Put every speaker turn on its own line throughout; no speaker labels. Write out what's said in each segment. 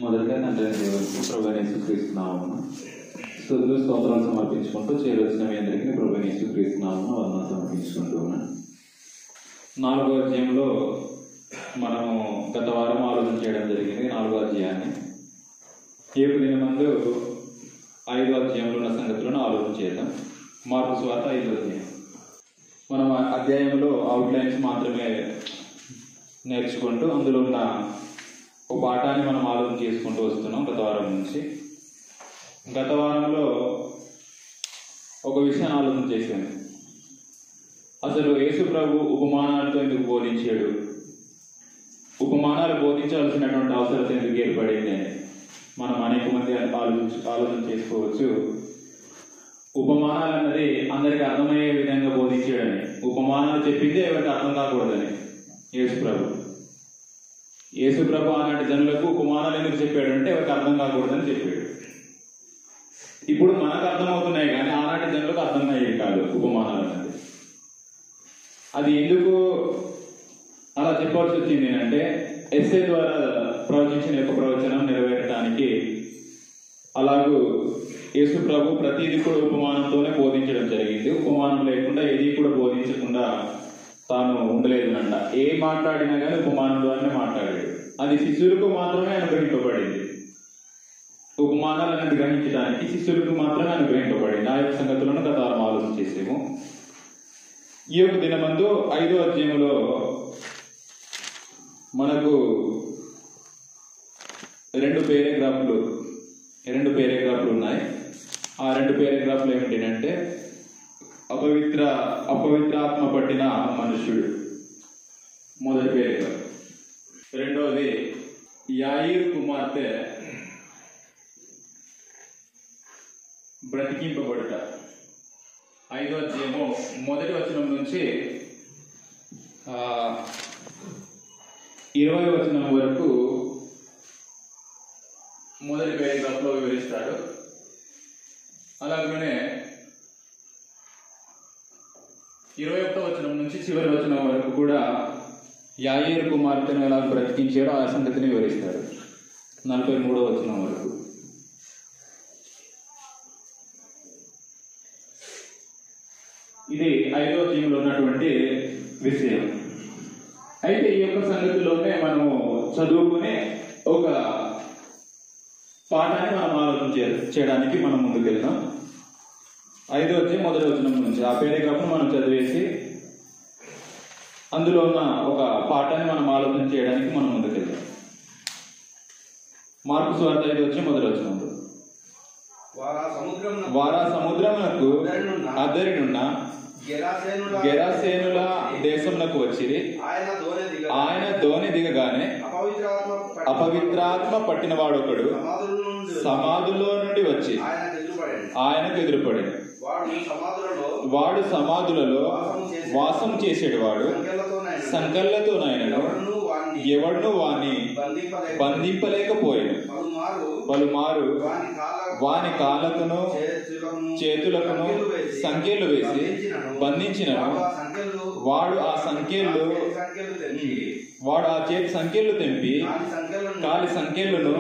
మొదటిగా తండ్రి దేవునికి ప్రభువైన యేసుక్రీస్తు నామమున స్తుతులు స్తోత్రాలు సమర్పించుకుంటూ చేరొచ్చిన మీ అందరికీ ప్రభువైన యేసుక్రీస్తు నామమున వందనాలు సమర్పించుకుంటూ ఉన్నాను. 4వ అధ్యాయంలో మనము గత వారం ఆలోచన చేయడం జరిగింది. 4వ అధ్యాయాన్ని 7 దిన ముందు 5వ అధ్యాయంలో ఉన్న సంగతులను ఆలోచన చేద్దాం. మార్కు సువార్త 5వ అధ్యాయం. మనం అధ్యాయంలో అవుట్లైన్స్ మాత్రమే నేర్చుకుంటూ అందులో ఉన్న ఒక పాఠాన్ని మనం ఆలోచన చేసుకుంటూ వస్తున్నాం గత వారం నుంచి. గత వారంలో ఒక విషయాన్ని ఆలోచన చేశాను. అసలు యేసు ప్రభు ఉపమానాలతో ఎందుకు బోధించాడు, ఉపమానాలు బోధించాల్సినటువంటి అవసరం ఎందుకు ఏర్పడింది అని మనం అనేక మంది ఆలోచన చేసుకోవచ్చు. ఉపమానాలు అన్నది అందరికి అర్థమయ్యే విధంగా బోధించాడని, ఉపమానాలు చెప్పిందే ఎవరికి అర్థం కాకూడదని యేసు ప్రభు అలాంటి జనులకు ఉపమానాలు ఎందుకు చెప్పాడంటే ఎవరికి అర్థం కాకూడదని చెప్పాడు. ఇప్పుడు మనకు అర్థమవుతున్నాయి కానీ ఆనాటి జనులకు అర్థమయ్యేది కాదు ఉపమానాలు అన్నది. అది ఎందుకు అలా చెప్పాల్సి వచ్చింది అంటే ఎస్ఏ ద్వారా ప్రవచించిన యొక్క ప్రవచనం నెరవేరడానికి. అలాగూ యేసు ప్రభు ప్రతిదీ కూడా ఉపమానంతోనే బోధించడం జరిగింది. ఉపమానం లేకుండా ఏది కూడా బోధించకుండా తాను ఉండలేదనంట. ఏ మాట్లాడినా కానీ ఉపమానం ద్వారానే మాట్లాడాడు. అది శిష్యులకు మాత్రమే అనుగ్రహింపబడింది. ఉపమానాలను గ్రహించడానికి శిష్యులకు మాత్రమే అనుగ్రహింపబడింది. ఆ యొక్క సంగతులను గత వారం ఆలోచన చేసాము. ఈ యొక్క దినమందు 5వ అధ్యాయంలో మనకు రెండు పేరాగ్రాఫ్లు ఉన్నాయి. ఆ 2 పేరాగ్రాఫ్లు ఏమిటంటే అపవిత్రాత్మ పట్టిన మనుష్యుడు మొదటి పేరాగ్రాఫ్. రెండవది యాయీరు కుమార్తె బ్రతికింపబడుట. 5వ అధ్యాయము మొదటి వచనం నుంచి 20వ వచనం వరకు మొదటి పేరాగ్రాఫ్లో వివరిస్తాడు. అలాగనే 21వ వచనం నుంచి చివరి వచనం వరకు కూడా యాయీరు కుమార్తెను ఎలా బ్రతికించాడో ఆ సంగతిని వివరిస్తాడు. 43వ వచనం వరకు. ఇది 5వ అధ్యాయంలో ఉన్నటువంటి విషయం. అయితే ఈ యొక్క సంగతిలోనే మనము చదువుకునే ఒక పాఠాన్ని మనం ఆలోచన చేయడానికి మనం ముందుకు వెళ్దాం. 5వ అధ్యాయం మొదటి వచనం నుంచి ఆ పేరాగ్రాఫ్ను మనం చదివేసి అందులో ఉన్న ఒక పాఠాన్ని మనం ఆలోచన చేయడానికి మనం ముందుకు వెళ్దాం. మార్కు సువార్త 5వ అధ్యాయం మొదటి వచనంలో వారా సముద్రమునకు అద్దరినున్న గెరాసేనుల దేశమునకు వచ్చిరి. ఆయన దోణి దిగగానే అపవిత్రాత్మ పట్టిన వాడొకడు సమాధుల్లో నుండి వచ్చి ఆయనకు ఎదురుపడి వాడు సమాధులలో వాసం చేసేవాడు. సంకెళ్లతోనైనను ఎవడును వాని బంధింపలేకపోయాను. పలుమారు వాని కాళ్ళకును చేతులకును సంఖ్యలు వేసి బంధించినను వాడు ఆ చేతి సంఖ్యలు తెంపి కాలి సంఖ్యలను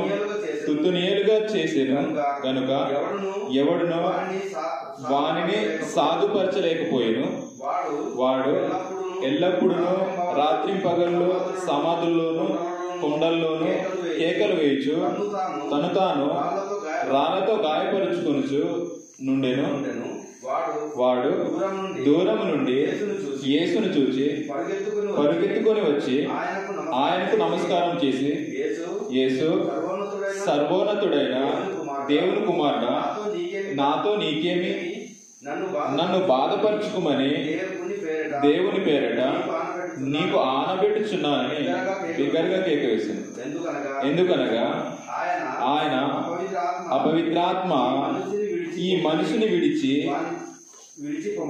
తుత్తునియలుగా చేసేను కనుక ఎవడునో వానిని సాధుపరచలేకపోయాను. వాడు ఎల్లప్పుడూ రాత్రింపగళ్ళు సమాధుల్లోనూ కొండల్లోనూ కేకలు వేయచ్చు తను తాను రాళ్లతో గాయపరుచుకొనుచు నుండెను. వాడు దూరము నుండి యేసును చూచి పరుగెత్తుకొని వచ్చి ఆయనకు నమస్కారం చేసి, యేసు, సర్వోన్నతుడైన దేవుని కుమారుడా, నాతో నీకేమి? నన్ను బాధపరచుకుమని దేవుని పేరట నీకు ఆనబెట్టుచున్నానని బిగ్గరగా కేక వేసింది. ఎందుకనగా ఆయన అపవిత్రాత్మ ఈ మనిషిని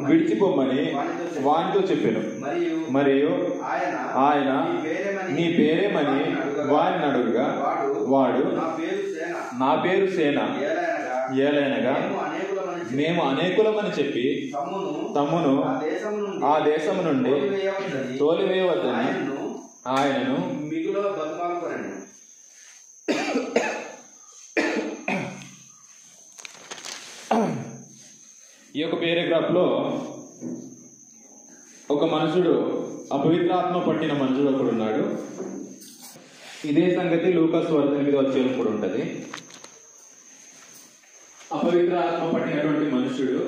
విడిచిపోమని వానితో చెప్పాను. మరియు ఆయన నీ పేరేమని వారిని అడుగుగా వాడు నా పేరు సేన, ఏలైనగా మేము అనేకులమని చెప్పి తమ్మును ఆ దేశము నుండి తోలివేయవద్దని ఆయనను ఈ యొక్క పేరాగ్రాఫ్లో ఒక మనుషుడు, అపవిత్రాత్మ పట్టిన మనుషుడు ఒకడు ఉన్నాడు. ఇదే సంగతి లూకాసు వార్త 8వ అధ్యాయంలో కూడా ఉంటుంది. అపవిత్రాత్మ పట్టినటువంటి మనుషుడు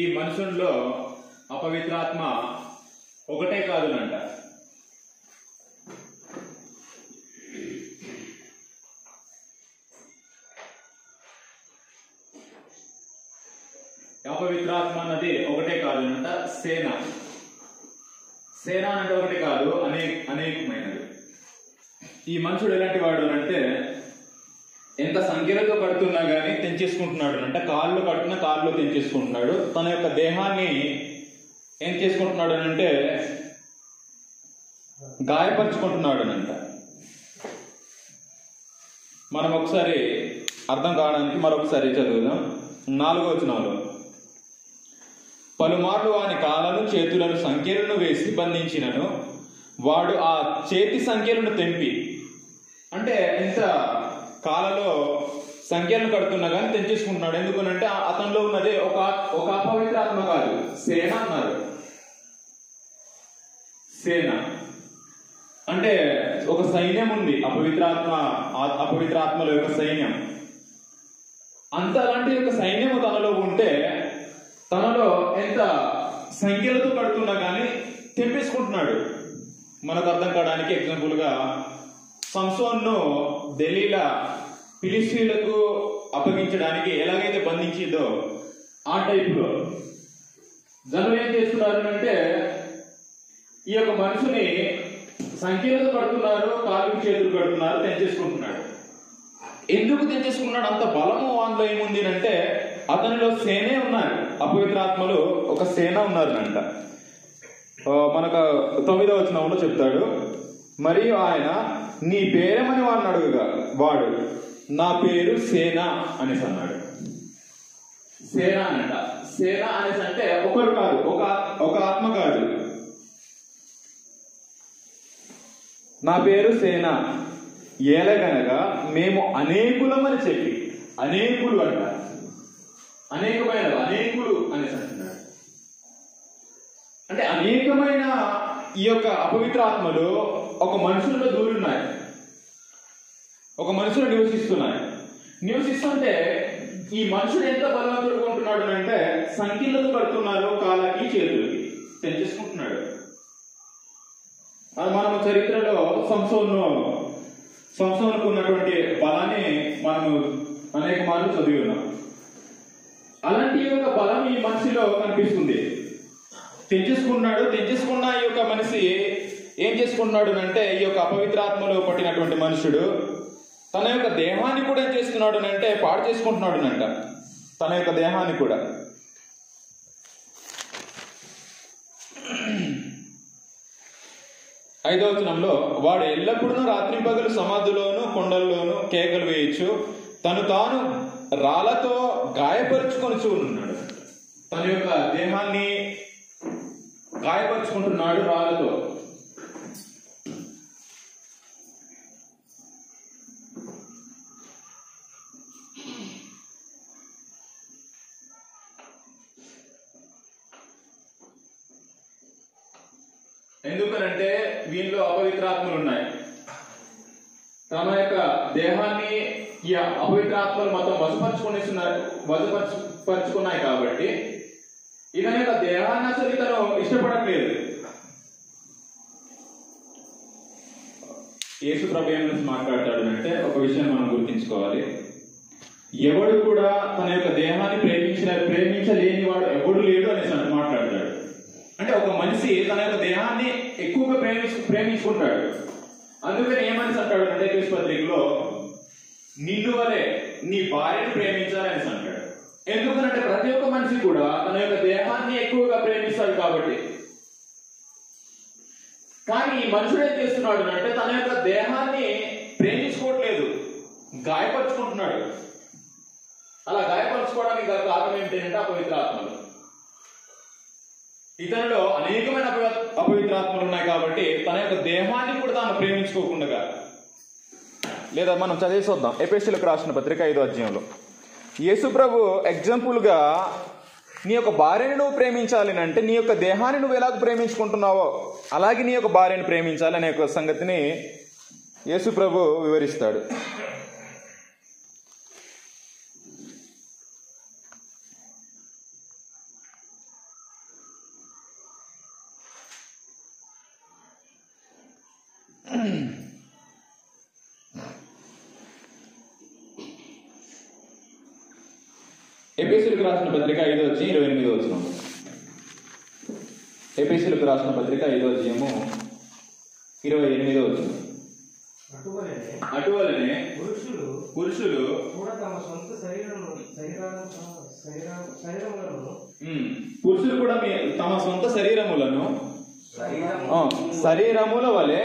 ఈ మనుషుల్లో అపవిత్రాత్మ ఒకటే కాదునంట. అపవిత్రాత్మ అన్నది ఒకటే కాదునంట. సేన అంటే ఒకటి కాదు, అనేకమైనది. ఈ మనుషుడు ఎలాంటి వాడు అంటే ఎంత సంఖ్యలతో కడుతున్నా కానీ తెంచేసుకుంటున్నాడు అంటే, కాళ్ళు కట్టిన కాళ్ళు తెంచేసుకుంటున్నాడు. తన యొక్క దేహాన్ని ఏం చేసుకుంటున్నాడు అంటే గాయపరుచుకుంటున్నాడు అంట. మనం ఒకసారి అర్థం కావడానికి మరొకసారి చదువుదాం. 4వ వచనంలో, పలుమార్లు వాని కాళ్ళను చేతులను సంఖ్యలను వేసి బంధించినను వాడు ఆ చేతి సంఖ్యలను తెంపి, అంటే ఎంత కాళ్ళలో సంఖ్యలను కడుతున్నా కానీ తెంచేసుకుంటున్నాడు. ఎందుకనంటే అతనిలో ఉన్నదే ఒక అపవిత్ర ఆత్మ కాదు, సేన అన్నారు. సేన అంటే ఒక సైన్యం ఉంది. అపవిత్రాత్మల యొక్క సైన్యం. అంతలాంటి యొక్క సైన్యము తనలో ఉంటే తనలో ఎంత సంఖ్యలతో కడుతున్నా కానీ తెంపేసుకుంటున్నాడు. మనకు అర్థం కావడానికి ఎగ్జాంపుల్ గా సంసోన్ను దెలీలా ఫిలిష్తీయులకు అప్పగించడానికి ఎలాగైతే బంధించిందో ఆ టైపులో జనం ఏం చేస్తున్నారు అంటే ఈ యొక్క మనుషుని సంఖ్యలతో కడుతున్నారు, కాళ్ళు చేతులు కడుతున్నారు, తెంచేసుకుంటున్నాడు. ఎందుకు తెంచేసుకున్నాడు? అంత బలము అందులో ఏముంది అంటే అతనిలో సేనే ఉన్నారు. అపవిత్రాత్మలు ఒక సేన ఉన్నారంట. మనకు 9వ వచనంలో చెప్తాడు, మరియు ఆయన నీ పేరేమని వాడిని అడుగుగా వాడు నా పేరు సేన అనేసి అన్నాడు. సేన అనంట. సేన అనేసి అంటే ఒకరు కాదు, ఒక ఆత్మ కాదు. నా పేరు సేన ఏలగనగా మేము అనేకులమని చెప్పి, అనేకులు అంట, అనేకమైన అనేకులు అనేసి అంటున్నాడు. అంటే అనేకమైన ఈ యొక్క అపవిత్ర ఆత్మలు ఒక మనుషుల్లో దూరున్నాయి, ఒక మనుషులు నివసిస్తుంటే ఈ మనుషుడు ఎంత బలవంతుడుగా ఉంటున్నాడు అంటే సంఖ్యలతో కడుతున్నారు, కాళ్ళకి చేతులకి తెంచేసుకుంటున్నాడు. మనము చరిత్రలో సంసోనుకు ఉన్నటువంటి బలాన్ని మనము అనేక మార్లు చదివి ఉన్నాం. అలాంటి యొక్క బలం ఈ మనిషిలో కనిపిస్తుంది. తెంచేసుకున్న ఈ యొక్క మనిషి ఏం చేసుకుంటున్నాడు అంటే ఈ యొక్క అపవిత్రాత్మలో పట్టినటువంటి మనుషుడు తన యొక్క దేహాన్ని కూడా ఏం చేస్తున్నాడు అంటే పాడు చేసుకుంటున్నాడు అంట. తన యొక్క దేహాన్ని కూడా. 5వ వచనంలో, వాడు ఎల్లప్పుడూ రాత్రి పగలు సమాధిలోను కొండల్లోనూ కేకలు వేయచ్చు, తాను రాళ్లతో గాయపరుచుకొని ఉన్నాడు. తన యొక్క దేహాన్ని గాయపరుచుకుంటున్నాడు రాళ్లతో. ఎందుకనంటే వీళ్ళు అపవిత్రాత్మలు ఉన్నాయి. తమ యొక్క దేహాన్ని ఈ అపవిత్రాత్మలు మొత్తం వశపరుచుకున్నాయి కాబట్టి ఇతని యొక్క దేహాన్ని అసలు ఇతను ఇష్టపడట్లేదు. యేసు ప్రభు ఏం మాట్లాడతాడు అంటే ఒక విషయం మనం గుర్తించుకోవాలి. ఎవడు కూడా తన యొక్క దేహాన్ని ప్రేమించలేని వాడు ఎవడు లేడు అనేసి మాట్లాడతాడు. అంటే ఒక మనిషి తన యొక్క దేహాన్ని ఎక్కువగా ప్రేమించుకుంటాడు. అందుకని ఏమని అంటాడు అంటే ఎఫెసీ పత్రికలో నిన్ను వలె నీ భార్యను ప్రేమించాలని అంటాడు. ఎందుకనంటే ప్రతి ఒక్క మనిషి కూడా తన యొక్క దేహాన్ని ఎక్కువగా ప్రేమిస్తాడు కాబట్టి. కానీ ఈ మనుషుడు ఏం చేస్తున్నాడు అంటే తన యొక్క దేహాన్ని ప్రేమించుకోవట్లేదు, గాయపరుచుకుంటున్నాడు. అలా గాయపరుచుకోవడానికి గల కారణం ఏంటంటే అపవిత్రాత్మలు. ఇతనిలో అనేకమైన అపవిత్రాత్మలు ఉన్నాయి కాబట్టి తన యొక్క దేహాన్ని కూడా తాను ప్రేమించుకోకుండా
లేదా మనం చదివేసి వద్దాం. ఎఫెసీయులకు రాసిన పత్రిక 5వ అధ్యాయంలో యేసు ప్రభు ఎగ్జాంపుల్గా నీ యొక్క భార్యని నువ్వు ప్రేమించాలి అంటే నీ యొక్క దేహాన్ని నువ్వు ఎలాగ ప్రేమించుకుంటున్నావో అలాగే నీ యొక్క భార్యను ప్రేమించాలి అనే ఒక సంగతిని యేసు ప్రభు వివరిస్తాడు. ఎఫెసీయులకు రాసిన పత్రిక 5వ అధ్యాయం 28వ వచనం. ఎఫెసీయులకు రాసిన పత్రిక 5వ అధ్యాయము 28వ వచనం. అటువలనే పురుషులు కూడా తమ సొంత శరీరముల వలె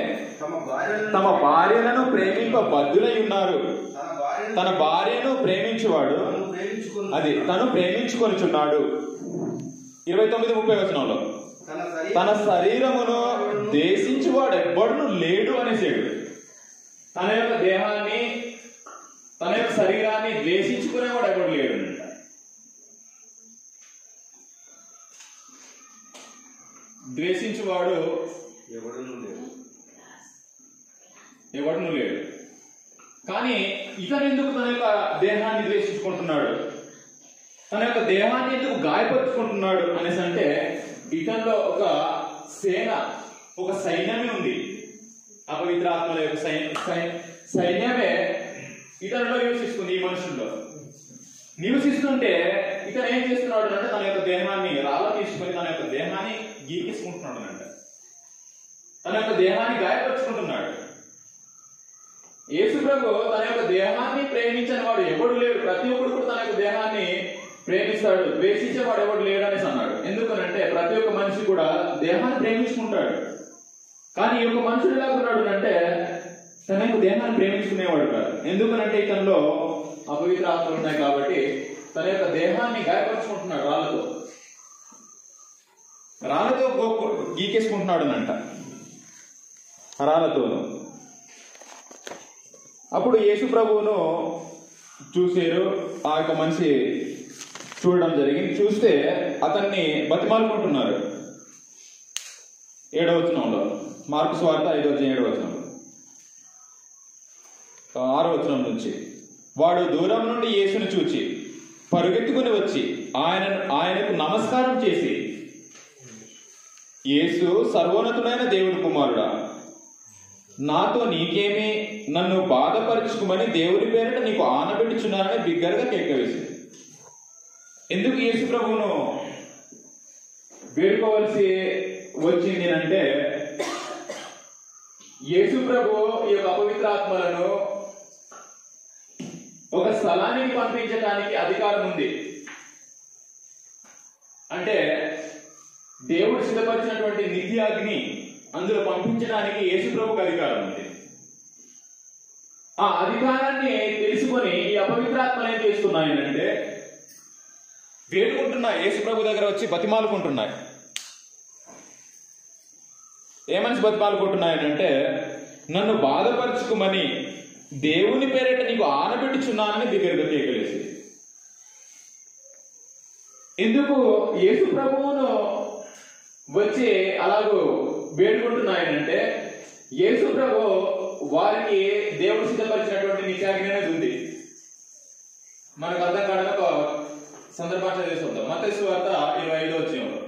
తమ భార్యలను ప్రేమింప బద్ధులై ఉన్నారు. తన భార్యను ప్రేమించువాడు అది తను ప్రేమించుకొనిచున్నాడు. 29-30 వచనంలో తన శరీరమును ద్వేషించువాడు ఎవ్వడును లేడు అనేసాడు. తన యొక్క దేహాన్ని తన యొక్క శరీరాన్ని ద్వేషించుకునేవాడు ఎవడు లేడు. ద్వేషించువాడు ఎవడును లేడు. కానీ ఇతను ఎందుకు తన యొక్క దేహాన్ని ద్వేషించుకుంటున్నాడు, తన యొక్క దేహాన్ని ఎందుకు గాయపరుచుకుంటున్నాడు అనేసి అంటే ఇతనిలో ఒక సేన, ఒక సైన్యమే ఉంది. అపవిత్రాత్మల యొక్క సైన్యమే ఇతనిలో నివసిస్తుంది. ఈ మనుషుల్లో నివసిస్తుంటే ఇతను ఏం చేస్తున్నాడు అంటే తన యొక్క దేహాన్ని రాళ్ళ తీసుకొని తన యొక్క దేహాన్ని గీకేసుకుంటున్నాడు అంటే తన యొక్క దేహాన్ని గాయపరుచుకుంటున్నాడు. యేసు ప్రభు తన యొక్క దేహాన్ని ప్రేమించని వాడు ఎవడు లేడు. ప్రతి ఒక్కడు కూడా తన యొక్క దేహాన్ని ప్రేమిస్తాడు, ద్వేషించేవాడు ఎవడు లేడు అనేసి అన్నాడు. ఎందుకనంటే ప్రతి ఒక్క మనిషి కూడా దేహాన్ని ప్రేమించుకుంటాడు. కానీ ఈ యొక్క మనుషుడు ఎలా ఉన్నాడు అంటే తన యొక్క దేహాన్ని ప్రేమించుకునేవాడు కాదు. ఎందుకనంటే ఇతనిలో అపవిత్ర ఆత్మలు ఉన్నాయి కాబట్టి తన యొక్క దేహాన్ని గాయపరుచుకుంటున్నాడు. రాళ్ళతో గీకేసుకుంటున్నాడు అంట, రాళ్ళతోను. అప్పుడు యేసు ప్రభువును చూసారు. ఆ యొక్క మనిషి చూడడం జరిగింది. చూస్తే అతన్ని బతిమాలుకుంటున్నారు. 7వ వచనంలో, మార్కు సువార్త 5వ అధ్యాయం 7వ వచనంలో, 6వ వచనం నుంచి వాడు దూరం నుండి యేసును చూచి పరుగెత్తుకుని వచ్చి ఆయనకు నమస్కారం చేసి, యేసు సర్వోన్నతుడైన దేవుని కుమారుడా, నాతో నీకేమి, నన్ను బాధపరచుకోమని దేవుని పేరిట నీకు ఆనబెట్టుచున్నానని బిగ్గరగా కేక వేసింది. ఎందుకు యేసు ప్రభువును వేడుకోవాల్సి వచ్చింది అంటే యేసు ప్రభు ఈ యొక్క అపవిత్ర ఆత్మలను ఒక స్థలానికి పంపించడానికి అధికారం ఉంది. అంటే దేవుడు సిద్ధపరిచినటువంటి నిత్యాగ్ని అందులో పంపించడానికి యేసు ప్రభుకు అధికారం ఉంది. ఆ అధికారాన్ని తెలుసుకొని ఈ అపవిత్రాత్మలు ఏం చేస్తున్నాయనంటే వేడుకుంటున్నాయి. యేసు ప్రభు దగ్గర వచ్చి బతిమాలుకుంటున్నాయి. ఏమని బతిమాలుకుంటున్నాయనంటే నన్ను బాధపరచుకోమని దేవుని పేరిట నీకు ఆనబెట్టుచున్నానని దగ్గరగా కేకలేసి. ఎందుకు యేసు ప్రభువును వచ్చి అలాగూ వేడుకుంటున్నాయనంటే యేసు ప్రభు వారికి దేవుడు సిద్ధపరిచినటువంటి నిత్యాగ్ని అనేది ఉంది. మనకు అర్థం కావడానికి ఒక సందర్భాన్ని చేసుకుందాం. మత్తయి సువార్త 25వ అధ్యాయంలో,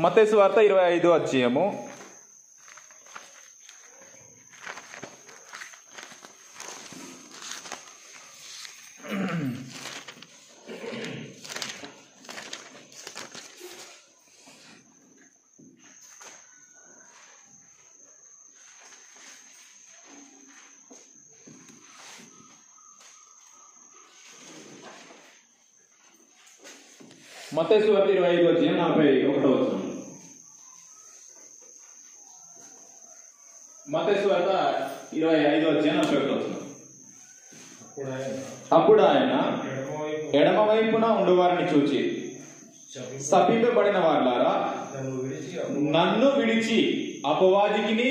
మత్తయి సువార్త 25వ అధ్యాయము 25వ అధ్యాయం 41వ వచనం. మత్తయి సువార్త 25వ అధ్యాయం 41వ వచనం. అప్పుడు ఆయన ఎడమ వైపున ఉండువారిని చూచి, శపింపబడిన వారులారా, నన్ను విడిచి అపవాదికిని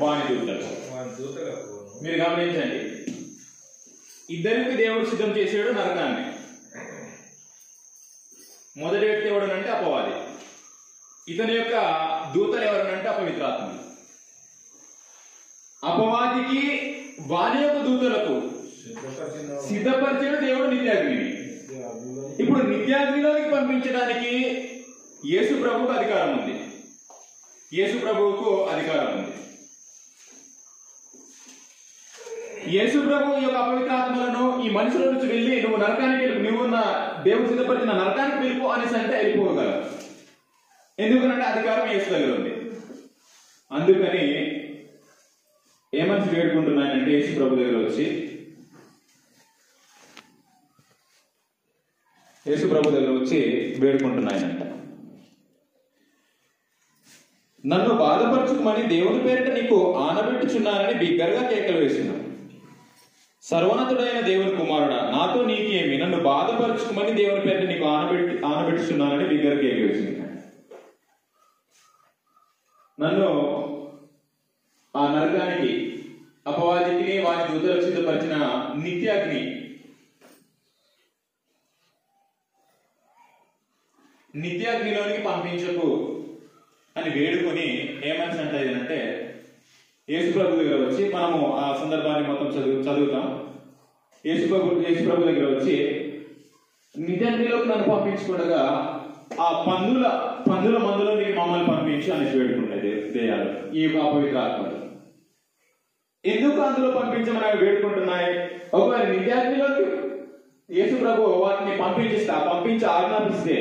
వాని దూతలు. మీరు గమనించండి, ఇద్దరికి దేవుడు సిద్ధం చేసాడు నరకాన్ని. మొదటి వ్యక్తి ఎవడనంటే అపవాది, ఇతని యొక్క దూతలు ఎవరనంటే అపవిత్రాత్మలు. అపవాదికి వాని యొక్క దూతలకు సిద్ధపరిచిన దేవుడు నిత్యాగ్నిని. ఇప్పుడు నిత్యాగ్నిలోకి పంపించడానికి యేసు ప్రభువుకు అధికారం ఉంది. యేసు ప్రభువుకు అధికారం ఉంది. యేసు ప్రభు యొక్క అపవిత్రాత్మలను ఈ మనుషుల నుంచి వెళ్ళి నువ్వు నరకానికి నువ్వు దేవుడు సిద్ధపరిచిన నరకానికి వెళ్ళిపో అనేసి అంటే వెళ్ళిపోగలవు. ఎందుకంటే అధికారం యేసు దగ్గర ఉంది. అందుకని ఏమని వేడుకుంటున్నానంటే యేసు ప్రభు దగ్గర వచ్చి వేడుకుంటున్నాయనంట, నన్ను బాధపరచుకోమని దేవుని పేరిట నీకు ఆనబెట్టుచున్నానని బిగ్గరగా కేకలు వేసినావు. సర్వోన్నతుడైన దేవుని కుమారుడా, నాతో నీకేమి? నన్ను బాధపరచుకోమని దేవుని పేరిట నీకు ఆనబెట్టుచున్నానని బిగ్గర కేకలు వేసింది. నన్ను ఆ నరకానికి, అపవాదికి, వాని దూతలకు సిద్ధపరిచిన నిత్యాగ్నిలోనికి పంపించకు అని వేడుకొని ఏమని అంటే యేసు ప్రభు దగ్గర వచ్చి మనము ఆ సందర్భాన్ని మొత్తం చదువుతాం. యేసు ప్రభు దగ్గర వచ్చి నిత్యాగ్నిలోకి నన్ను పంపించకుండా ఆ పందుల మందులోనికి మమ్మల్ని పంపించి అనేసి వేడుకుంటాయి దేయాలు ఈ యొక్క అపవిత్రాత్మలు. ఎందుకు అందులో పంపించమని వేడుకుంటున్నాయి? ఒకవేళ నిత్యాగ్నిలోకి యేసు ప్రభు వాటిని పంపించి ఆజ్ఞాపిస్తే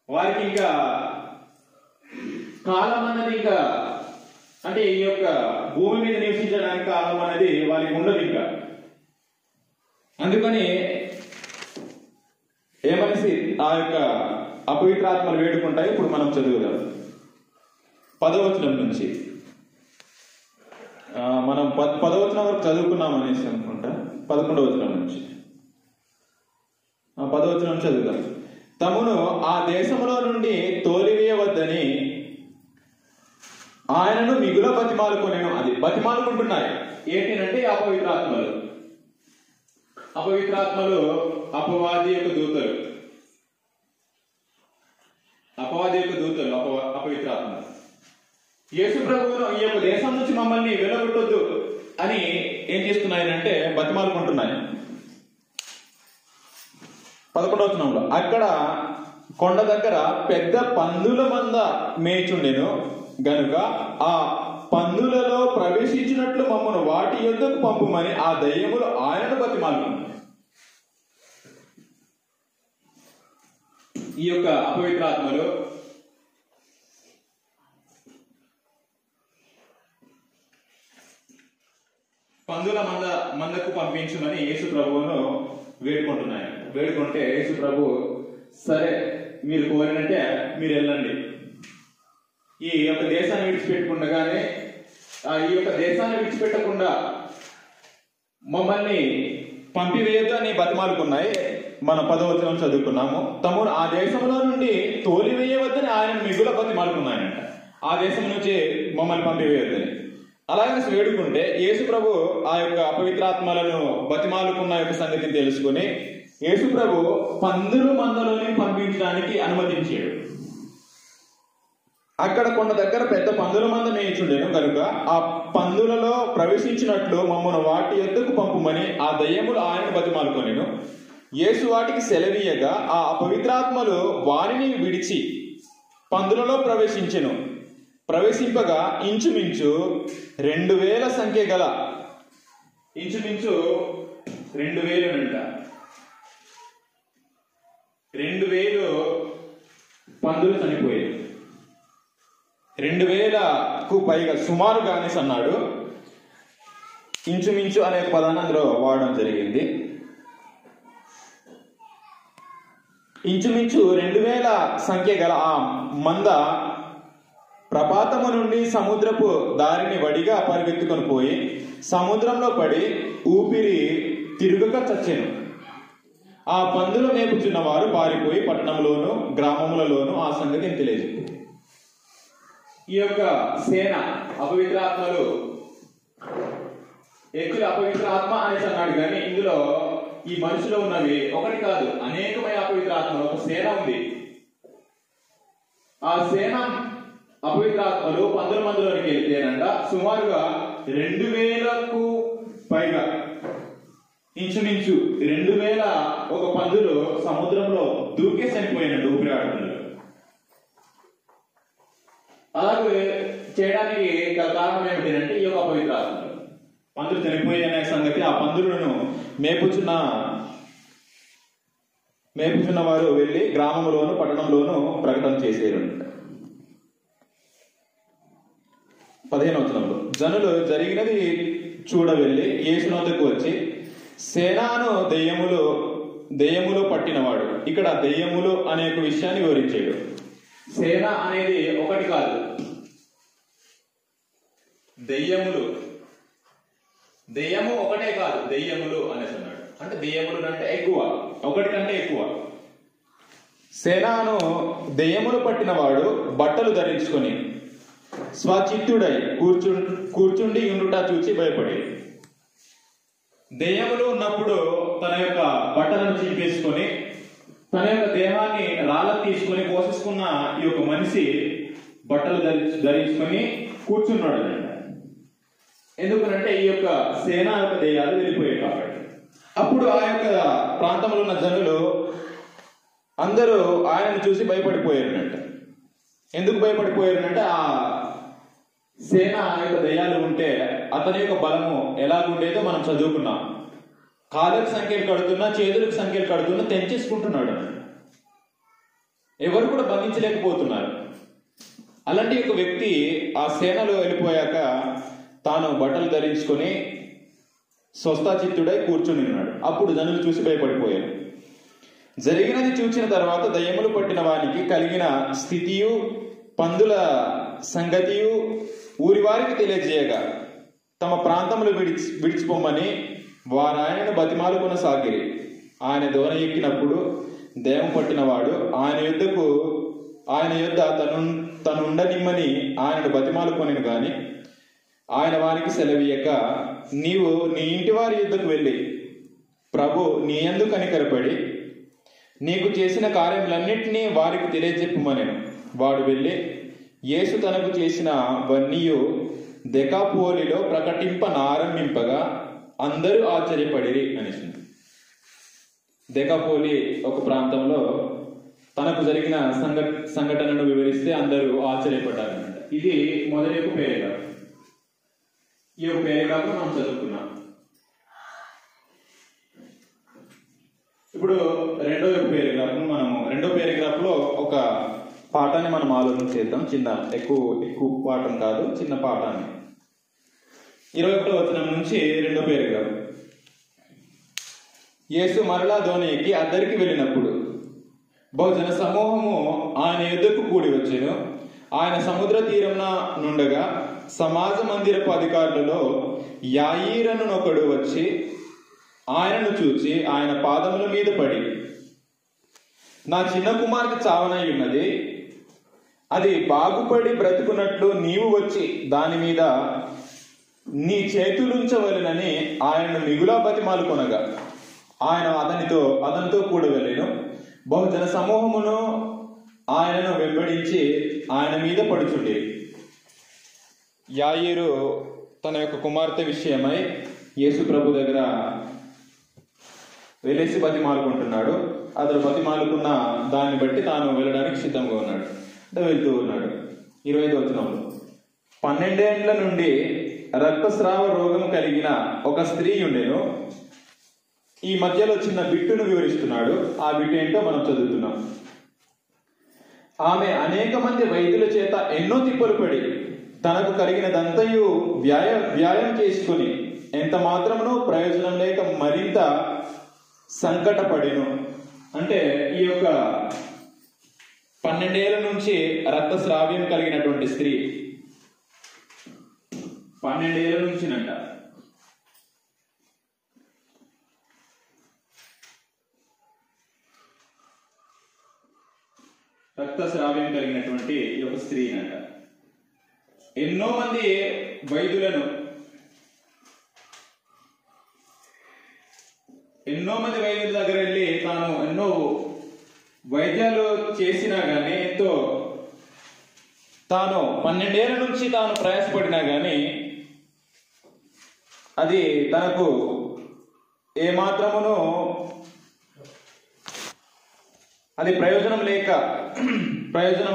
వారికి ఇంకా కాలం అన్నది ఇంకా అంటే ఈ యొక్క భూమి మీద నివసించడానికి కాలం అనేది వారికి ఉండదు ఇంకా. అందుకని ఏమనేసి ఆ యొక్క అపవిత్రాత్మలు వేడుకుంటాయి. ఇప్పుడు మనం చదువుదాం 10వ వచనం నుంచి. మనం 10వ వచనం వరకు చదువుకున్నాం అనేసి అనుకుంటా. 11వ వచనం నుంచి 10వ వచనం చదువుదాం. తమను ఆ దేశంలో నుండి తోలివేయవద్దని ఆయనను మిగుల బతిమాలుకొనెను. అది బతిమాలుకుంటున్నాయి. ఏంటంటే అపవిత్రాత్మలు అపవాది యొక్క దూతలు అపవిత్రాత్మలు యేసు ప్రభువును ఈ యొక్క దేశం నుంచి మమ్మల్ని వెళ్ళగొట్టొద్దు అని ఏం చేస్తున్నాయనంటే బతిమాలుకుంటున్నాయి. 11వ వచనంలో అక్కడ కొండ దగ్గర పెద్ద పందుల మంద మేచుండెను గనుక ఆ పందులలో ప్రవేశించినట్లు మమ్మను వాటి యొద్దకు పంపుమని ఆ దయ్యములు ఆయనను బతిమాలుకున్నాయి. ఈ యొక్క అపవిత్రాత్మలు పందుల మందకు పంపించమని యేసు ప్రభువును వేడుకుంటున్నాయి. వేడుకుంటే యేసు ప్రభు సరే మీరు కోరినంటే మీరు వెళ్ళండి, ఈ యొక్క దేశాన్ని విడిచిపెట్టకుండానే ఈ యొక్క దేశాన్ని విడిచిపెట్టకుండా మమ్మల్ని పంపివేయద్దు అని బతిమాలుకున్నాయి. మన 10వ వచనం చదువుకున్నాము. తమను ఆ దేశంలో నుండి తోలివేయవద్దని ఆయన మిగుల బతిమాలుకున్నాయంట. ఆ దేశం నుంచి మమ్మల్ని పంపివేయొద్దని అలాగే వేడుకుంటే యేసు ప్రభు ఆ యొక్క అపవిత్రాత్మలను బతిమాలుకున్న యొక్క సంగతిని తెలుసుకుని యేసు ప్రభు పందుల మందలోని పంపించడానికి అనుమతించాడు. అక్కడ కొండ దగ్గర పెద్ద పందుల మంద మేయుచుండెను కనుక ఆ పందులలో ప్రవేశించినట్లు మమ్మను వాటి యొద్దకు పంపుమని ఆ దయ్యములు ఆయన బతిమాలుకొనెను. యేసు వాటికి సెలవీయగా ఆ అపవిత్రాత్మలు వారిని విడిచి పందులలో ప్రవేశింపగా ఇంచుమించు 2000 సంఖ్య గల 2000 పందులు చనిపోయాయి. 2000కు పైగా సుమారుగా అనేసి అన్నాడు. ఇంచుమించు అనే పదాన్ని అందులో వాడడం జరిగింది. ఇంచుమించు 2000 సంఖ్య గల ఆ మంద ప్రపాతము నుండి సముద్రపు దారిని వడిగా పరిగెత్తుకొని పోయి సముద్రంలో పడి ఊపిరి తిరుగుక చచ్చెను. ఆ పందులు మేపుచున్న వారు పారిపోయి పట్టణంలోను గ్రామములలోను ఆ సంగతిని తెలియజేశారు. ఈ యొక్క సేన అపవిత్రాత్మలు ఎక్కువ అపవిత్ర ఆత్మ అనేసి అన్నాడు, కానీ ఇందులో ఈ మనిషిలో ఉన్నవి ఒకటి కాదు, అనేకమైన అపవిత్ర ఆత్మలు, ఒక సేన ఉంది. ఆ సేన అపవిత్ర ఆత్మలు 11 మందిలోనికి వెళ్తేనంట సుమారుగా 2000కు పైగా, ఇంచుమించు 2000 ఒక పందులు సముద్రంలో దూకే చనిపోయినట్టు ఊపిరాడుతున్నారు. అలాగే చేయడానికి గల కారణం ఏమిటంటే ఈ యొక్క అపవిత్ర ఆత్మలు. పందులు చనిపోయి అనే సంగతి ఆ పందులను మేపుచున్న వారు వెళ్ళి గ్రామంలోను పట్టణంలోను ప్రకటన చేసేరు. 15వ వచనంలో జనులు జరిగినది చూడ వెళ్ళి యేసు వద్దకు వచ్చి, సేనాను దెయ్యములో పట్టినవాడు. ఇక్కడ దెయ్యములు అనే ఒక విషయాన్ని వివరించాడు. సేన అనేది ఒకటి కాదు, దెయ్యము ఒకటే కాదు, దెయ్యములు అనేసి అన్నాడు. అంటే దెయ్యములు అంటే ఎక్కువ, ఒకటి కంటే ఎక్కువ. సేనాను దెయ్యములు పట్టినవాడు బట్టలు ధరించుకొని స్వచిత్తుడై కూర్చుండి ఉండుట చూచి భయపడి. దెయ్యములు ఉన్నప్పుడు తన యొక్క బట్టలను చింపేసుకొని తన యొక్క దేహాన్ని రాళ్ళ తీసుకొని పోషిస్తున్న ఈ యొక్క మనిషి బట్టలు ధరించుకొని కూర్చున్నాడు. ఎందుకనంటే ఈ యొక్క సేన యొక్క దెయ్యాలు వెళ్ళిపోయాయి కాబట్టి. అప్పుడు ఆ యొక్క ప్రాంతంలో ఉన్న జనులు అందరూ ఆయనను చూసి భయపడిపోయారంట. ఎందుకు భయపడిపోయారంటే ఆ సేన యొక్క దెయ్యాలు ఉంటే అతని యొక్క బలము ఎలాగుండేదో మనం చదువుకున్నాం. కాళ్ళకు సంఖ్యలు కడుతున్నా, చేతులకు సంఖ్యలు కడుతున్నా తెంచేసుకుంటున్నాడు. ఎవరు కూడా బంధించలేకపోతున్నారు. అలాంటి ఒక వ్యక్తి ఆ సేనలో వెళ్ళిపోయాక తాను బట్టలు ధరించుకొని స్వస్థచిత్తుడై కూర్చుని ఉన్నాడు. అప్పుడు జనులు చూసి భయపడిపోయారు. జరిగినది చూచిన తర్వాత దయ్యములు పట్టిన వానికి కలిగిన స్థితియు పందుల సంగతియు ఊరి వారికి తెలియజేయగా తమ ప్రాంతములు విడిచిపోమ్మని వారాయనను బతిమాలు కొనసాగిరి. ఆయన దోణ ఎక్కినప్పుడు దయ్యం పట్టినవాడు ఆయన యొద్ద తను ఉండనిమ్మని ఆయనను బతిమాలు కొనిను గాని ఆయన వారికి సెలవీయక, నీవు నీ ఇంటి వారి యుద్ధకు వెళ్ళి ప్రభు నీ యందు కనికరపడి నీకు చేసిన కార్యములన్నింటినీ వారికి తెలియజెప్పమనెను. వాడు వెళ్ళి యేసు తనకు చేసిన వన్నీయు దెకాపోలిలో ప్రకటింపనారంభింపగా అందరూ ఆశ్చర్యపడిరి అనేసింది. దెకాపోలి ఒక ప్రాంతంలో తనకు జరిగిన సంఘటనను వివరిస్తే అందరూ ఆశ్చర్యపడ్డారు. ఇది మొదటి యొక్క పేరాగ్రాఫ్. ఈ యొక్క పేరాగ్రాఫ్ మనం చదువుకున్నాం. ఇప్పుడు రెండో పేరాగ్రాఫ్ లో ఒక పాఠాన్ని మనం ఆలోచన చేద్దాం. ఎక్కువ పాఠం కాదు, చిన్న పాఠాన్ని. 21వ వచనం నుంచి రెండో పేరాగ్రాఫ్. యేసు మరలా దోణి ఎక్కి అద్దరికి వెళ్ళినప్పుడు బహుజన సమూహము ఆయన యుద్ధకు కూడి వచ్చెను. ఆయన సముద్ర తీరమున నుండగా సమాజ మందిరపు అధికారులలో యాయీరనునొకడు వచ్చి ఆయనను చూచి ఆయన పాదముల మీద పడి, నా చిన్న కుమార్తె చావనై ఉన్నది, అది బాగుపడి బ్రతుకున్నట్లు నీవు వచ్చి దాని మీద నీ చేతులుంచవలెనని ఆయనను మిగులా బతిమాలు కొనగా ఆయన అతనితో కూడా వెళ్ళెను. బహుజన సమూహమును ఆయనను వెంబడించి ఆయన మీద పడుచుండి. యాయీరు తన యొక్క కుమార్తె విషయమై యేసు ప్రభు దగ్గర వెళ్ళేసి బతిమాలుకుంటున్నాడు. అతను బతిమాలుకున్న దాన్ని బట్టి తాను వెళ్ళడానికి సిద్ధంగా ఉన్నాడు. వెళ్తూ ఉన్నాడు. 25వ వచనంలో 12 ఏండ్ల నుండి రక్తస్రావ రోగం కలిగిన ఒక స్త్రీ ఉండెను. ఈ మధ్యలో చిన్న బిట్టును వివరిస్తున్నాడు. ఆ బిట్టు ఏంటో మనం చదువుతున్నాం. ఆమె అనేక మంది వైద్యుల చేత ఎన్నో తిప్పలు పడి తనకు కలిగినదంతయు వ్యాయం చేసుకుని ఎంత మాత్రమునో ప్రయోజనం లేక మరింత సంకటపడెను. అంటే ఈ యొక్క 12 ఏళ్ల నుంచి రక్తస్రావ్యం కలిగినటువంటి స్త్రీ 12 ఏళ్ల నుంచినంట రక్తస్రావ్యం కలిగినటువంటి ఈ యొక్క స్త్రీ అంట. ఎన్నో మంది వైద్యుల దగ్గర వెళ్ళి తాను ఎన్నో వైద్యాలు చేసినా కానీ తాను 12 ఏళ్ల నుంచి తాను ప్రయాసపడినా కానీ అది తనకు ఏమాత్రమును అది ప్రయోజనం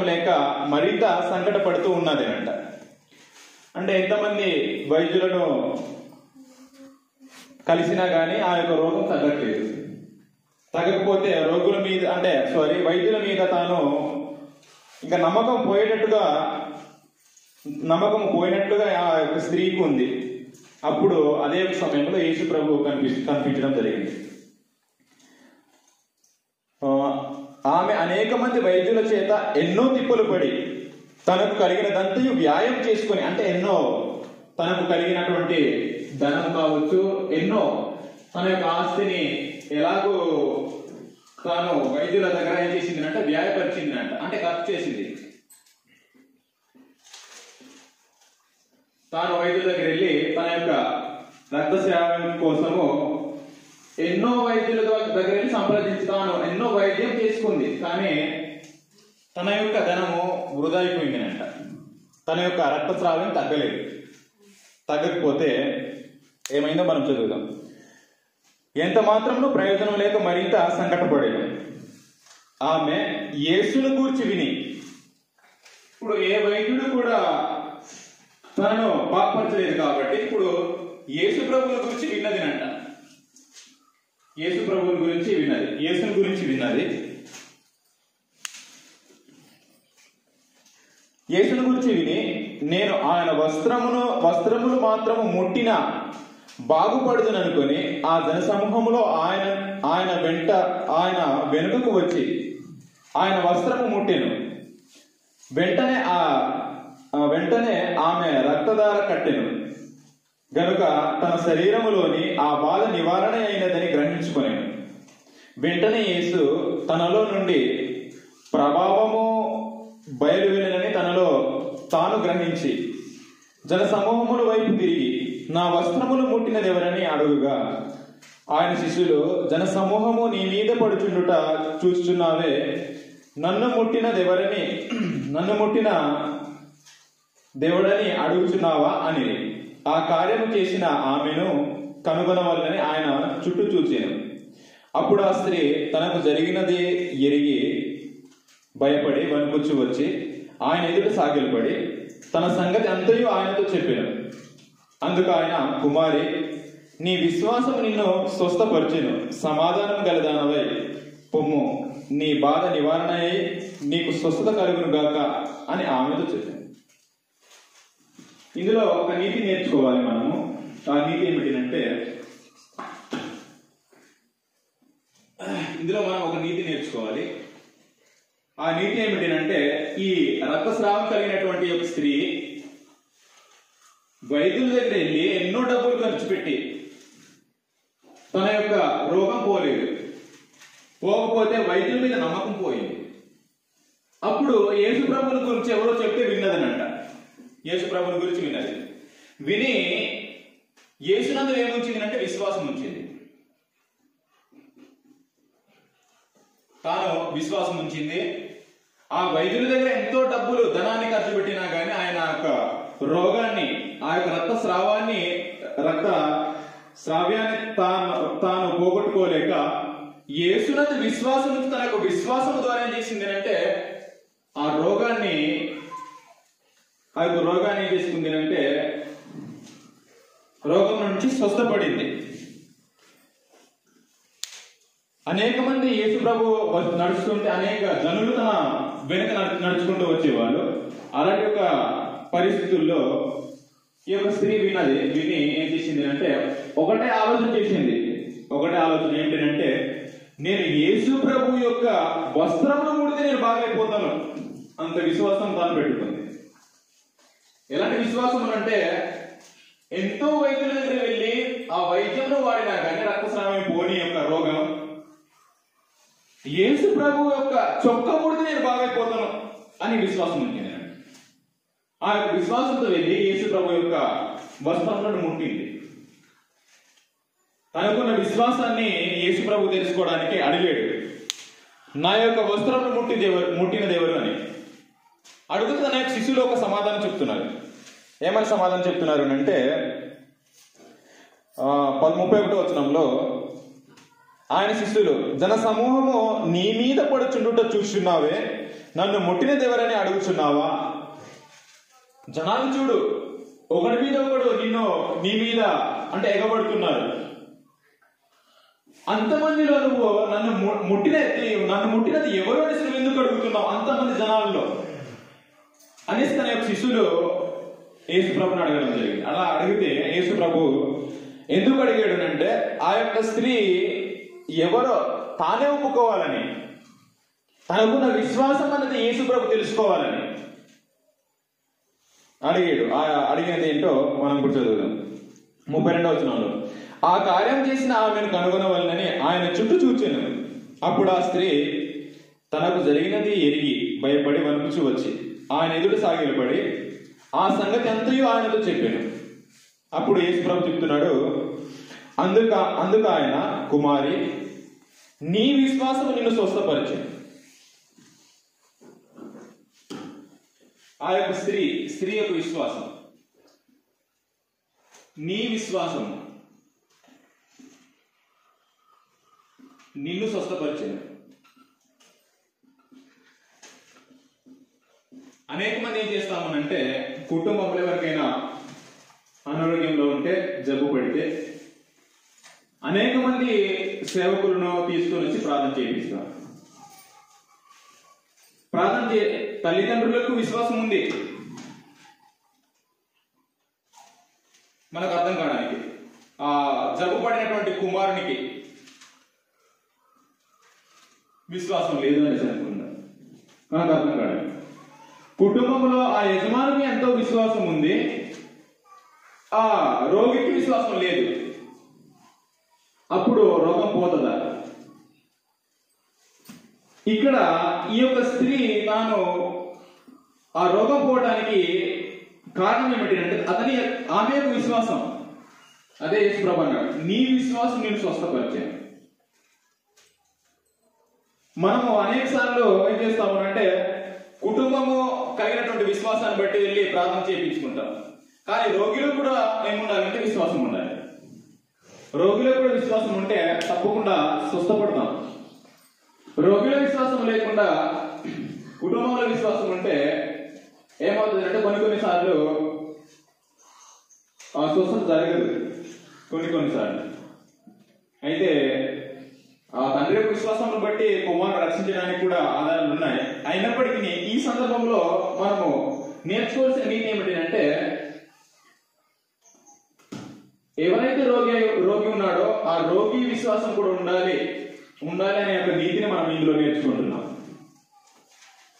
లేక మరింత సంకటపడుతూ ఉన్నది అంట. అంటే ఎంతమంది వైద్యులను కలిసినా కానీ ఆ యొక్క రోగం తగ్గట్లేదు. తగ్గకపోతే వైద్యుల మీద తాను ఇంకా నమ్మకం పోయినట్టుగా ఆ యొక్క స్త్రీకి ఉంది. అప్పుడు అదే సమయంలో యేసు ప్రభు కనిపించడం జరిగింది. ఆమె అనేక మంది వైద్యుల చేత ఎన్నో తిప్పలు పడి తనకు కలిగినదంతయు వ్యాయం చేసుకుని, అంటే ఎన్నో తనకు కలిగినటువంటి ధనం కావచ్చు, ఎన్నో తన యొక్క ఆస్తిని ఎలాగో తాను వైద్యుల దగ్గర ఏం చేసింది అంటే వ్యాయపరిచింది అంట, అంటే ఖర్చు చేసింది. తాను వైద్యుల దగ్గర వెళ్ళి తన యొక్క రక్తస్రావం కోసము ఎన్నో వైద్యుల దగ్గర వెళ్ళి సంప్రదించి తాను ఎన్నో వైద్యం చేసుకుంది. కానీ తన యొక్క ధనము వృధా అయిపోయిందంట. తన యొక్క రక్తస్రావం తగ్గకపోతే ఏమైందో మనం చదువుదాం. ఎంత మాత్రము ప్రయోజనం లేక మరింత సంకటపడేది. ఆమె యేసును గూర్చి విని, ఇప్పుడు ఏ వైద్యుడు కూడా తనను బాగుపరచలేదు కాబట్టి ఇప్పుడు యేసు ప్రభువుల గురించి విన్నదినంట. యేసుని గురించి విన్నది. యేసుని గురించి విని, నేను ఆయన వస్త్రములు మాత్రము ముట్టిన బాగుపడుదుననుకొని ఆ జనసమూహములో ఆయన వెనుకకు వచ్చి ఆయన వస్త్రము ముట్టెను. వెంటనే ఆమె రక్తధార కట్టెను గనుక తన శరీరములోని ఆ బాధ నివారణ అయినదని గ్రహించుకొనెను. వెంటనే యేసు తనలో నుండి ప్రభావము బయలువెళ్ళనని తనలో తాను గ్రహించి జనసమూహముల వైపు తిరిగి, నా వస్త్రములు ముట్టినదెవరని అడుగుగా, ఆయన శిష్యులు, జనసమూహము నీ మీద పడుచుండుట చూస్తున్నావే, నన్ను ముట్టిన దేవుడని అడుగుచున్నావా అని. ఆ కార్యము చేసిన ఆమెను కనుగొనవల్లని ఆయన చుట్టూ చూచాను. అప్పుడు ఆ స్త్రీ తనకు జరిగినది ఎరిగి భయపడి వణుకుచు వచ్చి ఆయన ఎదుట సాగిలపడి తన సంగతి అంతయు ఆయనతో చెప్పాను. అందుకు ఆయన, కుమారి, నీ విశ్వాసము నిన్ను స్వస్థపరిచెను, సమాధానం గలదానవై పొమ్ము, నీ బాధ నివారణ అయి నీకు స్వస్థత కలుగును గాక అని ఆమెతో చెప్పాను. ఇందులో ఒక నీతి నేర్చుకోవాలి మనము. ఆ నీతి ఏమిటంటే, ఆ నీతి ఏమిటంటే, ఈ రక్తస్రావం కలిగినటువంటి ఒక స్త్రీ వైద్యుల దగ్గర వెళ్ళి ఎన్నో డబ్బులు ఖర్చు పెట్టి తన యొక్క రోగం పోకపోతే వైద్యుల మీద నమ్మకం పోయింది. అప్పుడు యేసు ప్రభువుల గురించి ఎవరో చెప్తే విన్నదనంట. యేసు ప్రభువుల గురించి విని యేసునందు ఏముంచింది అంటే విశ్వాసం ఉంచింది. తాను విశ్వాసం ఉంచింది. ఆ వైద్యుల దగ్గర ఎంతో డబ్బులు ధనాన్ని ఖర్చు పెట్టినా కానీ ఆయన యొక్క రోగాన్ని, ఆ యొక్క రక్తస్రావాన్ని తాను పోగొట్టుకోలేక యేసునందు విశ్వాసం నుంచి తన యొక్క విశ్వాసం ద్వారా ఏం చేసింది అంటే ఆ యొక్క రోగాన్ని ఏం చేసుకుంది అంటే రోగం నుంచి స్వస్థపడింది. అనేక మంది యేసు ప్రభు నడుస్తుంటే అనేక జనులు తన వెనుక నడుచుకుంటూ వచ్చేవాళ్ళు. అలాంటి ఒక పరిస్థితుల్లో ఈ యొక్క స్త్రీ విని ఏం చేసింది అంటే ఒకటే ఆలోచన ఏంటంటే, నేను యేసు ప్రభు యొక్క వస్త్రమును ముడితే నేను బాగైపోతాను. అంత విశ్వాసం తాను పెట్టుకుంది. ఎలాంటి విశ్వాసం అంటే, ఎంతో వైద్యుల దగ్గర వెళ్ళి ఆ వైద్యంలో వాడినా కానీ రక్తస్రావం పోని యొక్క రోగం, యేసు ప్రభు యొక్క చొక్క ముడితే నేను బాగైపోతాను అని విశ్వాసం ఉంటుంది. ఆ యొక్క విశ్వాసంతో వెళ్ళి యేసు ప్రభు యొక్క వస్త్రములను ముట్టింది. తనకున్న విశ్వాసాన్ని యేసు ప్రభు తెలుసుకోవడానికి అడిగాడు, నా యొక్క వస్త్రమును ముట్టినది ఎవరు అని అడుగుతూ తన యొక్క శిష్యులు ఒక సమాధానం చెప్తున్నారు. ఏమని సమాధానం చెప్తున్నారు అంటే 31వ వచనంలో ఆయన శిష్యులు, జన సమూహము నీ మీద పడుచుండుట చూస్తున్నావే, నన్ను ముట్టినది ఎవరని అడుగుచున్నావా? జనాలు చూడు, ఒకడి మీద ఒకడు నీ మీద అంటే ఎగబడుతున్నారు. అంతమందిలో నువ్వు నన్ను ముట్టినది ఎవరు అనేసి నువ్వు ఎందుకు అడుగుతున్నావు అంతమంది జనాల్లో అనేసి తన యొక్క శిష్యులు యేసు ప్రభుని అడగడం జరిగింది. అలా అడిగితే యేసు ప్రభు ఎందుకు అడిగాడు అంటే ఆ యొక్క స్త్రీ ఎవరో తానే ఒప్పుకోవాలని, తనకున్న విశ్వాసం అన్నది యేసు ప్రభు తెలుసుకోవాలని అడిగాడు. అడిగినది ఏంటో మనం ఇప్పుడు చదువుదాం. 32వ వచనంలో, ఆ కార్యం చేసిన ఆమెను కనుగొనవలనని ఆయన చుట్టూ చూచాను. అప్పుడు ఆ స్త్రీ తనకు జరిగినది ఎరిగి భయపడి వణుకుచూ వచ్చి ఆయన ఎదురు సాగిలపడి ఆ సంగతి అంతయు ఆయనతో చెప్పాను. అప్పుడు యేసు ప్రభు చెప్తున్నాడు, అందుకు ఆయన, కుమారి, నీ విశ్వాసం నిన్ను స్వస్థపరిచింది. ఆ యొక్క స్త్రీ యొక్క విశ్వాసం, నీ విశ్వాసం నిన్ను స్వస్థపరిచింది. అనేక మంది ఏం చేస్తామనంటే కుటుంబంలో ఎవరికైనా అనారోగ్యంలో ఉంటే, జబ్బు పడితే అనేక మంది సేవకులను తీసుకొని వచ్చి ప్రార్థన చేయిస్తారు. తల్లిదండ్రులకు విశ్వాసం ఉంది మనకు అర్థం కావడానికి. ఆ జబ్బు పడినటువంటి కుమారునికి విశ్వాసం లేదు అనేసి అనుకున్నారు, మనకు అర్థం కావడానికి. కుటుంబంలో ఆ యజమానికి ఎంతో విశ్వాసం ఉంది, ఆ రోగికి విశ్వాసం లేదు. అప్పుడు రోగం పోతుందా? ఇక్కడ ఈ యొక్క స్త్రీ తాను ఆ రోగం పోవడానికి కారణం ఏమిటి అంటే ఆమె యొక్క విశ్వాసం. అదే యేసు ప్రభు అన్నాడు, నీ విశ్వాసం నేను స్వస్థపరిచాను. మనము అనేక సార్లు ఏం చేస్తాము అంటే కుటుంబము కలిగినటువంటి విశ్వాసాన్ని బట్టి వెళ్ళి ప్రార్థన చేయించుకుంటాం. కానీ రోగిలో కూడా ఏముండాలంటే విశ్వాసం ఉండాలి. రోగిలో కూడా విశ్వాసం ఉంటే తప్పకుండా స్వస్థపడతాం. రోగిలో విశ్వాసం లేకుండా కుటుంబంలో విశ్వాసం ఉంటే ఏమవుతుందంటే కొన్నిసార్లు ఆ స్వస్థత జరగదు. కొన్నిసార్లు అయితే ఆ తండ్రి యొక్క విశ్వాసం బట్టి కుమారుడు రక్షించడానికి కూడా ఆధారాలు ఉన్నాయి. అయినప్పటికీ ఈ సందర్భంలో మనము నేర్చుకోవాల్సిన నీతి ఏమిటంటే ఎవరైతే రోగి ఉన్నాడో ఆ రోగి విశ్వాసం కూడా ఉండాలి అనే యొక్క నీతిని మనం ఇందులో నేర్చుకుంటున్నాం.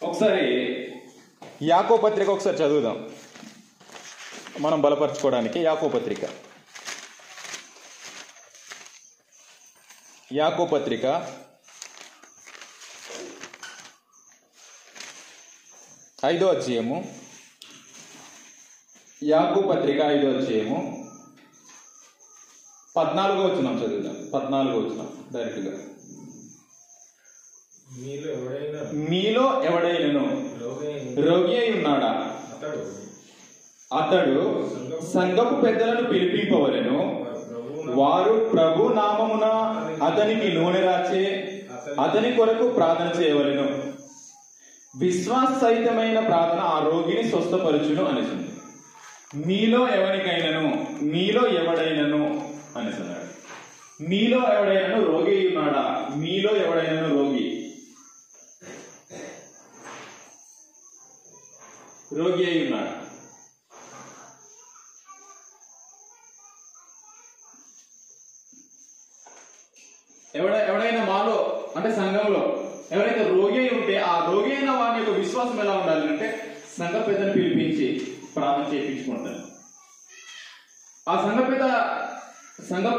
ఒకసారి యాకోబు పత్రిక ఒకసారి చదువుదాం మనం బలపరచుకోవడానికి. యాకోబు పత్రిక 5వ అధ్యాయము. యాకోబు పత్రిక 5వ అధ్యాయము 14వ వచనం చదువుదాం. 14వ వచనం డైరెక్ట్ గా. మీలో ఎవడైనను రోగి అయి ఉన్నాడా, అతడు సంఘపు పెద్దలను పిలిపింపవలెను, వారు ప్రభు నామమున అతనికి నూనె రాచే అతని కొరకు ప్రార్థన చేయవలెను. విశ్వాస సహితమైన ప్రార్థన ఆ రోగిని స్వస్థపరచును అనేసి. మీలో ఎవడైనను అనేసి అన్నాడు. మీలో ఎవడైనను రోగి ఉన్నాడా? మీలో ఎవడైనను రోగి అయి ఉన్నాడా? ఎవడైనా మాలో అంటే సంఘంలో ఎవరైతే రోగి అయి ఉంటే ఆ రోగి అయిన వారి యొక్క విశ్వాసం ఎలా ఉండాలి అంటే సంఘ పెద్దను పిలిపించి ప్రార్థన చేయించుకుంటారు. ఆ సంఘ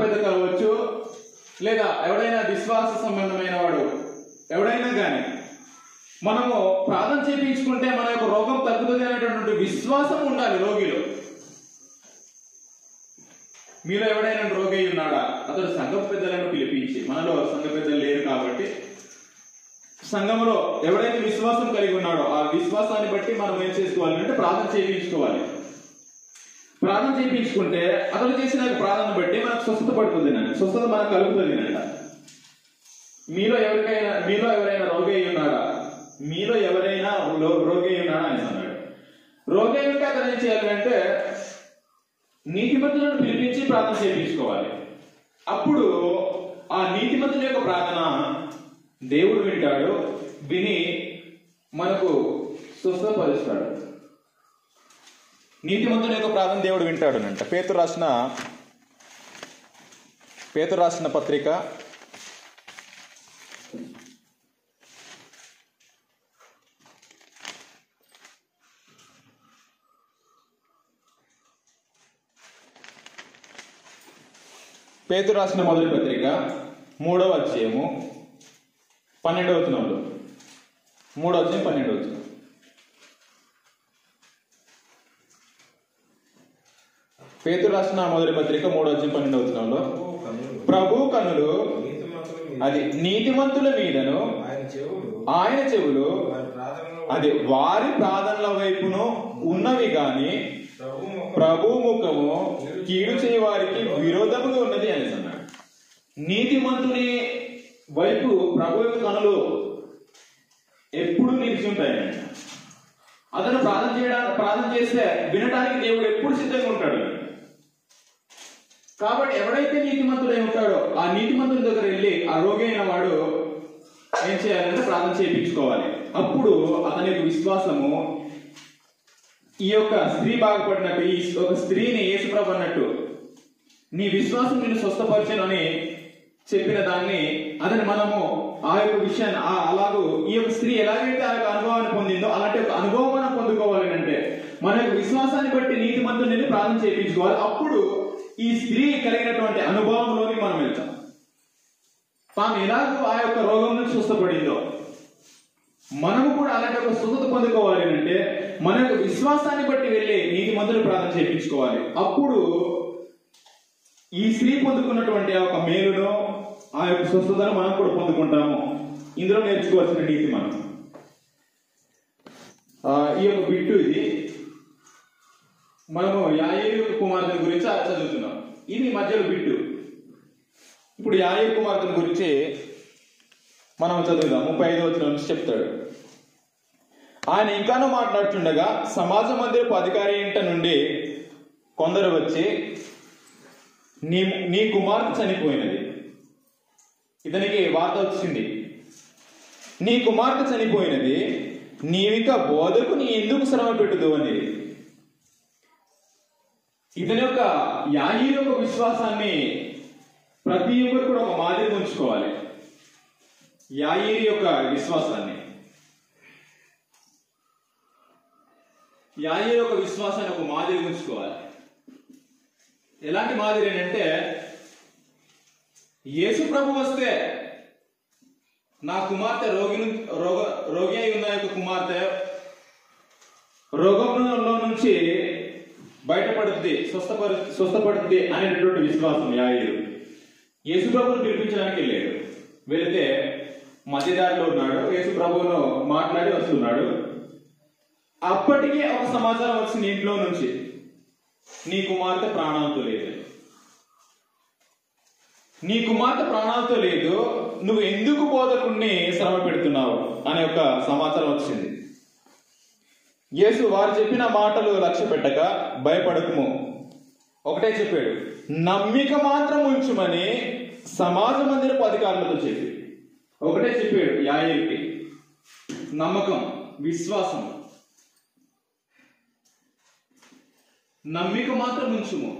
పెద్ద కావచ్చు, లేదా ఎవడైనా విశ్వాస సంబంధమైన వాడు ఎవడైనా కానీ మనము ప్రార్థన చేయించుకుంటే మన యొక్క రోగం తగ్గుతుంది అనేటటువంటి విశ్వాసం ఉండాలి రోగిలో. మీలో ఎవడైనా రోగి అయి ఉన్నాడా? అతడు సంఘ పెద్దలను పిలిపించి, మనలో సంఘ పెద్దలు లేరు కాబట్టి సంఘంలో ఎవడైతే విశ్వాసం కలిగి ఉన్నాడో ఆ విశ్వాసాన్ని బట్టి మనం ఏం చేసుకోవాలి అంటే ప్రార్థన చేయించుకోవాలి. ప్రార్థన చేయించుకుంటే అతడు చేసిన ప్రార్థన బట్టి మనకు స్వస్థత పడుతుంది, స్వస్థత మనకు కలుగుతుంది అంట. మీలో ఎవరైనా రోగి అయి ఉన్నాడా? మీలో ఎవరైనా రోగి అయి ఉన్నాడా అని అన్నాడు. రోగి అయి ఉంటే అతను ఏం చేయాలంటే నీతిమంతులను పిలిపించి ప్రార్థన చేయించుకోవాలి. అప్పుడు ఆ నీతిమంతుని యొక్క ప్రార్థన దేవుడు వింటాడు, విని మనకు స్వస్థపరుస్తాడు. నీతిమంతుని యొక్క ప్రార్థన దేవుడు వింటాడు అంట. పేతురు రాసిన పత్రిక 3వ అధ్యాయము 12వ వచనంలో, 3వ అధ్యాయం 12వ వచనం. పేతురు రాసిన మొదటి పత్రిక 3వ అధ్యాయం 12వ వచనంలో, ప్రభు కనులు అది నీతిమంతుల మీదను ఆయన చెవులు అది వారి ప్రార్థనల వైపును ఉన్నవి గాని ప్రభు ముఖము కీడు చేయ వారికి విరోధముగా ఉన్నది అని అన్నాడు. నీతిమంతుని వైపు ప్రభు యొక్క కనులు ఎప్పుడు నిలిచి ఉంటాయండి. అతను ప్రార్థన చేస్తే వినడానికి దేవుడు ఎప్పుడు సిద్ధంగా ఉంటాడు. కాబట్టి ఎవడైతే నీతిమంతుడై ఉంటాడో ఆ నీతిమంతుడి దగ్గర వెళ్ళి ఆ రోగి అయిన వాడు ఏం చేయాలంటే ప్రార్థన చేయించుకోవాలి. అప్పుడు అతని యొక్క విశ్వాసము ఈ యొక్క స్త్రీ బాగుపడినట్టు, ఈ ఒక స్త్రీని యేసుప్రభు అన్నట్టు నీ విశ్వాసం నిన్ను స్వస్థపరచను అని చెప్పిన దాన్ని అతని మనము ఆ యొక్క విషయాన్ని అలాగూ ఈ యొక్క స్త్రీ ఎలాగైతే ఆ యొక్క అనుభవాన్ని పొందిందో అలాంటి ఒక అనుభవం మనం పొందుకోవాలి అంటే మన యొక్క విశ్వాసాన్ని బట్టి నీతిమంతుడిని ప్రార్థన చేయించుకోవాలి. అప్పుడు ఈ స్త్రీ కలిగినటువంటి అనుభవంలోని మనం వెళ్తాం. తాను ఎలాగో ఆ యొక్క రోగం నుంచి స్వస్థపడిందో మనము కూడా అలాంటి ఒక స్వస్థత పొందుకోవాలి అంటే మన యొక్క విశ్వాసాన్ని బట్టి వెళ్ళి నీతిమంతులు ప్రార్థన చేయించుకోవాలి. అప్పుడు ఈ స్త్రీ పొందుకున్నటువంటి ఆ యొక్క మేలును ఆ యొక్క స్వస్థతను మనం కూడా పొందుకుంటాము. ఇందులో నేర్చుకోవాల్సిన నీతి మనం ఈ యొక్క బిట్టు ఇది మనము యాయేలు కుమార్తెను గురించి చదువుతున్నాం. ఇది మధ్యలో బిట్టు. ఇప్పుడు యాయేలు కుమార్తెను గురించి మనం చదువుదాం. 35వ వచనం నుంచి చెప్తాడు. ఆయన ఇంకానూ మాట్లాడుతుండగా సమాజ మందిరపు అధికారి ఇంట నుండి కొందరు వచ్చి నీ కుమార్తె చనిపోయినది. ఇతనికి వార్త వచ్చింది, నీ కుమార్తె చనిపోయినది, నీవిక బోధకు నీ ఎందుకు శ్రమ పెట్టుదు అని. ఇతని యొక్క యాయేలు యొక్క విశ్వాసాన్ని ప్రతి ఒక్కరు కూడా ఒక మాదిరి ఉంచుకోవాలి. యాయేలు యొక్క విశ్వాసాన్ని ఒక మాదిరి ఉంచుకోవాలి. ఎలాంటి మాదిరి అంటే యేసు ప్రభు వస్తే నా కుమార్తె రోగి అయి ఉన్న యొక్క కుమార్తె రోగంలో నుంచి బయటపడుతుంది, స్వస్థపడుతుంది అనేటటువంటి విశ్వాసం యాయేలు. యేసు ప్రభువును పిలిపించడానికి వెళ్ళాడు. వెళితే మధ్యదారిలో ఉన్నాడు, యేసు ప్రభువును మాట్లాడి వస్తున్నాడు. అప్పటికే ఒక సమాచారం వచ్చింది ఇంట్లో నుంచి, నీ కుమార్తె ప్రాణాలతో లేదు, నీ కుమార్తె ప్రాణాలతో లేదు, నువ్వు ఎందుకు బోధకుణ్ణి శ్రమ పెడుతున్నావు అనే ఒక సమాచారం వచ్చింది. యేసు వారు చెప్పిన మాటలు లక్ష్య పెట్టక భయపడకుము, ఒకటే చెప్పాడు, నమ్మిక మాత్రం ఉంచుమని సమాజ మందిరపు అధికారులతో చెప్పి ఒకటే చెప్పాడు. యాయేలుకి నమ్మకం, విశ్వాసం, నమ్మిక మాత్రం ఉంచుము.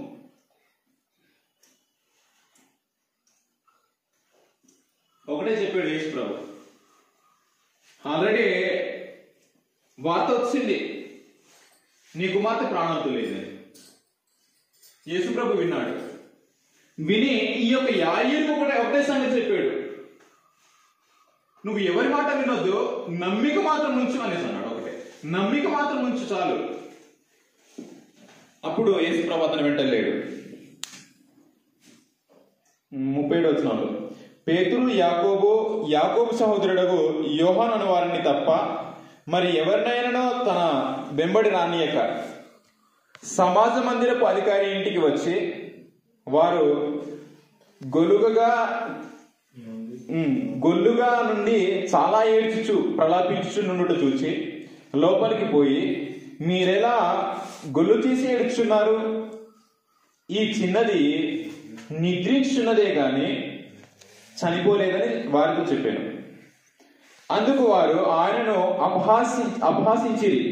ఒకటే చెప్పాడు యేసు ప్రభు. ఆల్రెడీ వార్త వచ్చింది, నీ కుమార్తె ప్రాణాలతో లేదని. యేసు ప్రభు విన్నాడు. విని ఈ యొక్క యాయేలుకు కూడా ఒకటే సంగతి చెప్పాడు, నువ్వు ఎవరి మాట వినొద్దు, నమ్మిక మాత్రం ఉంచు అనేసి అన్నాడు. ఒకటే నమ్మిక మాత్రం ఉంచు చాలు. అప్పుడు యేసుప్రభు అతని వెంట లేడు. 37వ వచనంలో పేతురు యాకోబు సహోదరుడగు యోహాను అను వారిని తప్ప మరి ఎవరినైనా తన వెంబడి రానియక సమాజ మందిరపు అధికారి ఇంటికి వచ్చి వారు గొల్లుగా నుండి చాలా ఏడ్చుచు ప్రలాపించుచు నుండుట చూచి లోపలికి పోయి, మీరెలా గొల్లు తీసి ఏడ్చున్నారు? ఈ చిన్నది నిద్రించున్నదే గాని చనిపోలేదని వారితో చెప్పాను. అందుకు వారు ఆయనను అపహాసించిరి.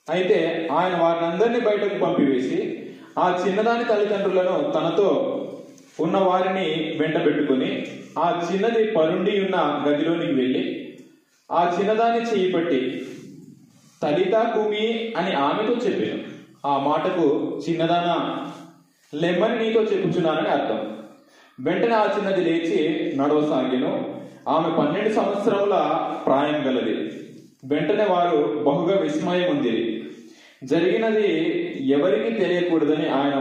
అయితే ఆయన వారినందరినీ బయటకు పంపివేసి ఆ చిన్నదాని తల్లిదండ్రులను తనతో ఉన్న వారిని వెంట పెట్టుకుని ఆ చిన్నది పరుండి ఉన్న గదిలోనికి వెళ్ళి ఆ చిన్నదాన్ని చేయి పట్టి తలితా కుమి అని ఆమెతో చెప్పాను. ఆ మాటకు చిన్నదానా లెమ్మని నీతో చెప్పుచున్నానని అర్థం. వెంటనే ఆ చిన్నది లేచి నడవసాగెను. ఆమె 12 సంవత్సరముల ప్రాయం గలది. వెంటనే వారు బహుగా విస్మయం ఉందిరి. జరిగినది ఎవరికి తెలియకూడదని ఆయన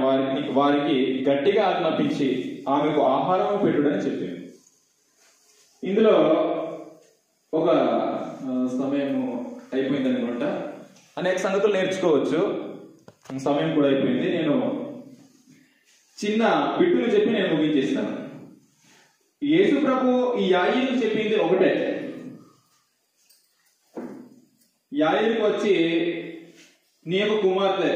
వారికి గట్టిగా ఆజ్ఞాపించి ఆమెకు ఆహారం పెట్టుడని చెప్పారు. ఇందులో ఒక సమయం అయిపోయింది అనుకుంటా. అనేక సంగతులు నేర్చుకోవచ్చు. సమయం కూడా అయిపోయింది. నేను చిన్న బిట్టులు చెప్పి నేను ముగించేస్తాను. యేసు ప్రభు ఈ యాయిరుకు చెప్పింది ఒకటే. యాయిరుకు వచ్చి నీ యొక్క కుమార్తె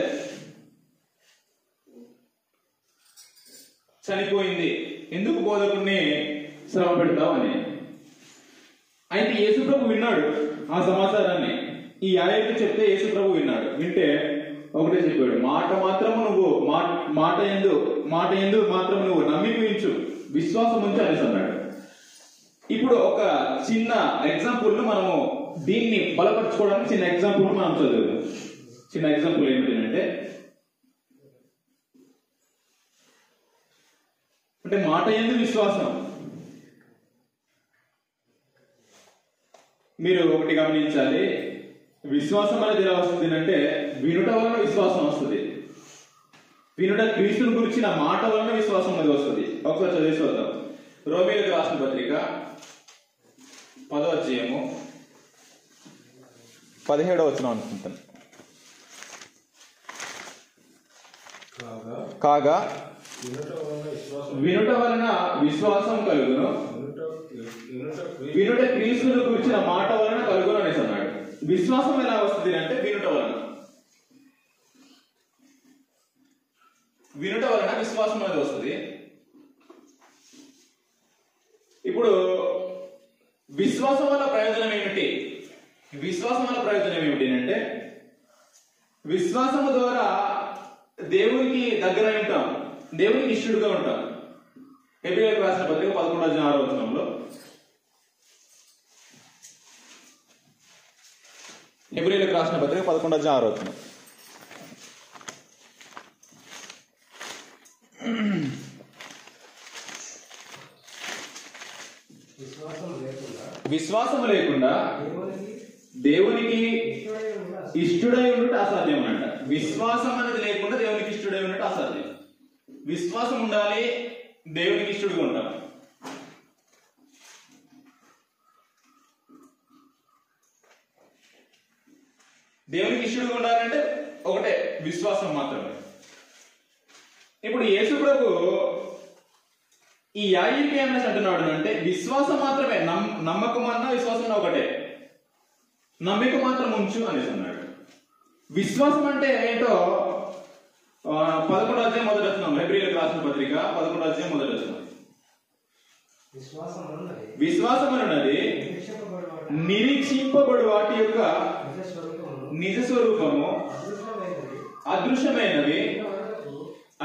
చనిపోయింది, ఎందుకు బోధకుడిని శ్రమ పెడతావు అని. అయితే యేసు ప్రభు విన్నాడు ఆ సమాచారాన్ని. ఈ యాయిరుకు చెప్తే యేసు ప్రభు విన్నాడు. వింటే ఒకటే చెప్పాడు, మాట యందు మాత్రం నువ్వు నమ్మికించు, విశ్వాసం ఉంచు అనేసి అన్నాడు. ఇప్పుడు ఒక చిన్న ఎగ్జాంపుల్ మనము దీన్ని బలపరచుకోవడానికి చిన్న ఎగ్జాంపుల్ మనం చదువుదాం. చిన్న ఎగ్జాంపుల్ ఏమిటంటే, మాట యందు విశ్వాసం. మీరు ఒకటి గమనించాలి, విశ్వాసం అనేది ఎలా వస్తుంది అంటే వినుట వలన విశ్వాసం వస్తుంది. వినుట క్రీస్తుని గురించిన మాట వలన విశ్వాసం అనేది వస్తుంది. ఒకసారి చదివేసి వద్దాం. రోమీయులకు రాసిన పత్రిక 10వ అధ్యాయము 17వ వచనం అనుకుంటాను. కాగా వినుట వలన విశ్వాసం కలుగును, వినుట క్రీస్తుని గురించిన మాట వలన కలుగును అనేసి అన్నాడు. విశ్వాసం ఎలా వస్తుంది అంటే వినుట వలన విశ్వాసం అనేది వస్తుంది. ఇప్పుడు విశ్వాసం వల్ల ప్రయోజనం ఏమిటి? విశ్వాసం వల్ల ప్రయోజనం ఏమిటి అంటే, విశ్వాసము ద్వారా దేవునికి దగ్గర ఉంటాం, దేవునికి ఇష్టడుగా ఉంటాం. హెబ్రీయులకు రాసిన పత్రిక 11వ వచనంలో, హెబ్రీయులకు రాసిన పత్రిక 11వ వచనం, విశ్వాసము లేకుండా దేవునికి ఇష్టడై ఉన్నట్టు అసాధ్యం అంట. విశ్వాసం అనేది లేకుండా దేవునికి ఇష్టడై ఉన్నట్టు అసాధ్యం. విశ్వాసం ఉండాలి, దేవునికి ఇష్టడుగా ఉంటాం. దేవునికి ఇష్టడుగా ఉండాలంటే ఒకటే, విశ్వాసం మాత్రమే. ఇప్పుడు యేసు ప్రభు ఈ యాయిరుకి ఏమనేసి అంటున్నాడు అంటే, విశ్వాసం మాత్రమే, నమ్మకం అన్నా విశ్వాసం ఒకటే, నమ్మిక మాత్రం ఉంచు అనేసి అన్నాడు. విశ్వాసం అంటే ఏంటో 11వ అధ్యాయం 1వ వచనం, హెబ్రీయులకు రాసిన పత్రిక 11వ అధ్యాయం 1వ వచనం. విశ్వాసం అన్నది నిరీక్షింపబడు వాటి యొక్క నిజ స్వరూపము, అదృశ్యమైనవి,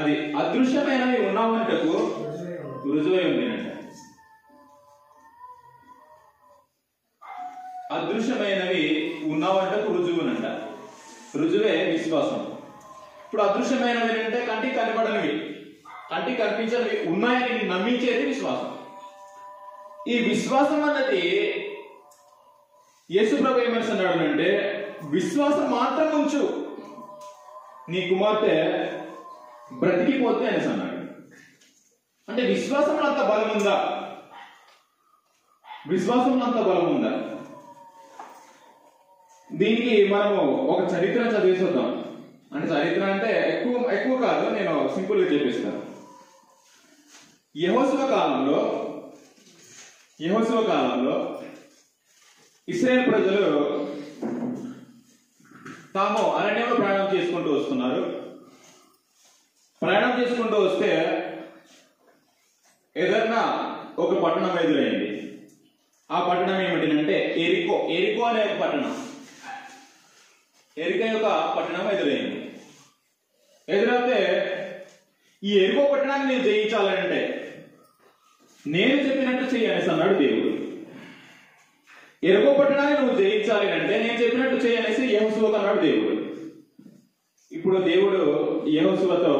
అది అదృశ్యమైనవి ఉన్నామంటకు రుజువై ఉందినంట. అదృశ్యమైనవి ఉన్నామంటకు రుజువునంట. రుజువే విశ్వాసం. ఇప్పుడు అదృశ్యమైనవి అంటే కంటికి కనబడనివి, కంటికి కనిపించనివి ఉన్నాయని నమ్మించేది విశ్వాసం. ఈ విశ్వాసం అన్నది యేసు ప్రభు ఏమన్నాడు అంటే, విశ్వాసం మాత్రం ఉంచు, నీ కుమార్తె బ్రతికిపోతే అనేసి అన్నాడు. అంటే విశ్వాసంలో అంత బలం ఉందా? విశ్వాసంలో అంత బలం ఉందా? దీనికి మనము ఒక చరిత్ర చదివేసొద్దాం. అంటే చరిత్ర అంటే ఎక్కువ కాదు, నేను సింపుల్గా చెప్పేస్తాను. యెహోషువ కాలంలో ఇశ్రాయేలు ప్రజలు తాము అరణ్యంలో ప్రయాణం చేసుకుంటూ వస్తున్నారు. ప్రయాణం చేసుకుంటూ వస్తే ఏదైనా ఒక పట్టణం ఎదురైంది. ఆ పట్టణం ఏమిటంటే ఎరికో అనే ఒక పట్టణం. ఎరికో యొక్క పట్టణం ఎదురైంది. ఎదురైతే ఈ ఎరికో పట్టణాన్ని నేను జయించాలంటే నేను చెప్పినట్టు చెయ్యనేసి అన్నాడు దేవుడు. ఎరికో పట్టణాన్ని నువ్వు జయించాలి అంటే నేను చెప్పినట్టు చేయనేసి యెహోషువకు అన్నాడు దేవుడు. ఇప్పుడు దేవుడు యెహోషువతో,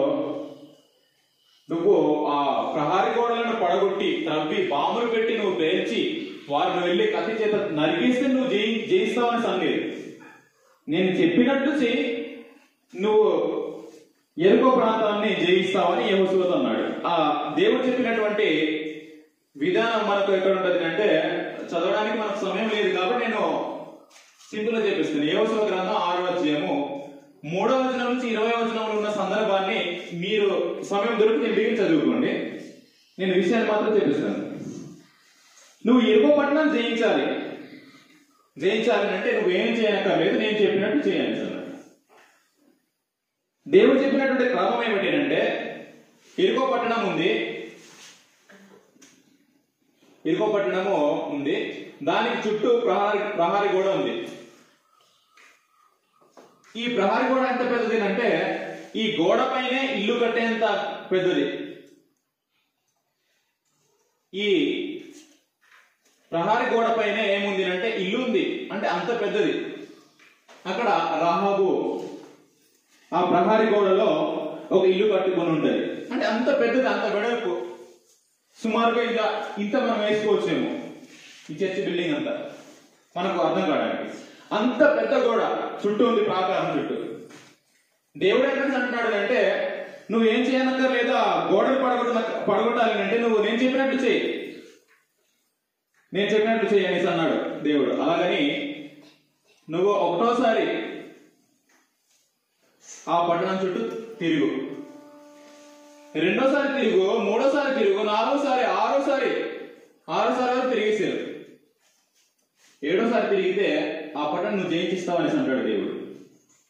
నువ్వు ఆ ప్రహారీ గోడలను పడగొట్టి త్రవ్వి బాంబులు పెట్టి నువ్వు పేల్చి వారిని వెళ్ళి కత్తి చేత నరికేస్తే నువ్వు జయిస్తావని అనలేదు. నేను చెప్పినట్టు చెయ్యి, నువ్వు ఎరికో ప్రాంతాన్ని జయిస్తావని యెహోషువతో అన్నాడు. ఆ దేవుడు చెప్పినటువంటి విధానం మనకు ఎక్కడ ఉంటుంది అంటే, చదవడానికి మనకు సమయం లేదు కాబట్టి నేను సింపుల్ గా చెప్పిస్తాను. యెహోషువ గ్రంథం 6వ అధ్యాయము 3వ వచనం నుంచి 20వ వచనంలో ఉన్న సందర్భాన్ని మీరు సమయం దొరికి ఇంటికి చదువుకోండి. నేను విషయాన్ని మాత్రం చెప్పిస్తాను. నువ్వు ఎరికో పట్టణం జయించాలి అంటే నువ్వేం చేయనక్కర్లేదు, నేను చెప్పినట్టు చేయాలి సార్. దేవుడు చెప్పినటువంటి క్రమం ఏమిటంటే, ఎరికో పట్టణం ఉంది, దానికి చుట్టూ ప్రహారీ గోడ ఉంది. ఈ ప్రహారీ గోడ ఎంత పెద్దది అంటే ఈ గోడ పైనే ఇల్లు కట్టేంత పెద్దది. ఈ ప్రహారీ గోడ పైన ఏముంది అంటే ఇల్లు ఉంది, అంటే అంత పెద్దది. అక్కడ రాహాబు ఆ ప్రహారీ గోడలో ఒక ఇల్లు కట్టుకొని ఉంటది. అంటే అంత పెద్దది, అంత వెడల్పు, సుమారుగా ఇంత మనం వేసుకోవచ్చేమో ఈ చర్చి బిల్డింగ్ అంతా మనకు అర్థం కావడానికి. అంత పెద్ద గోడ చుట్టూ ఉంది, ప్రాకారం చుట్టూ. దేవుడు ఎక్కడ అంటున్నాడు అంటే, నువ్వేం చేయనక్కర్లేదు, ఆ గోడలు పడగొట్టాలి అంటే నువ్వు నేను చెప్పినట్టు చెయ్యి అనేసి అన్నాడు దేవుడు. అలాగని నువ్వు ఒకటోసారి ఆ పట్టణం చుట్టూ తిరుగు, రెండోసారి తిరుగు, మూడోసారి తిరుగు, నాలుగోసారి, ఆరోసారి వరకు తిరిగేసారు. ఏడోసారి తిరిగితే ఆ పట్టణం నువ్వు జయించిస్తావు అనేసి అంటాడు దేవుడు.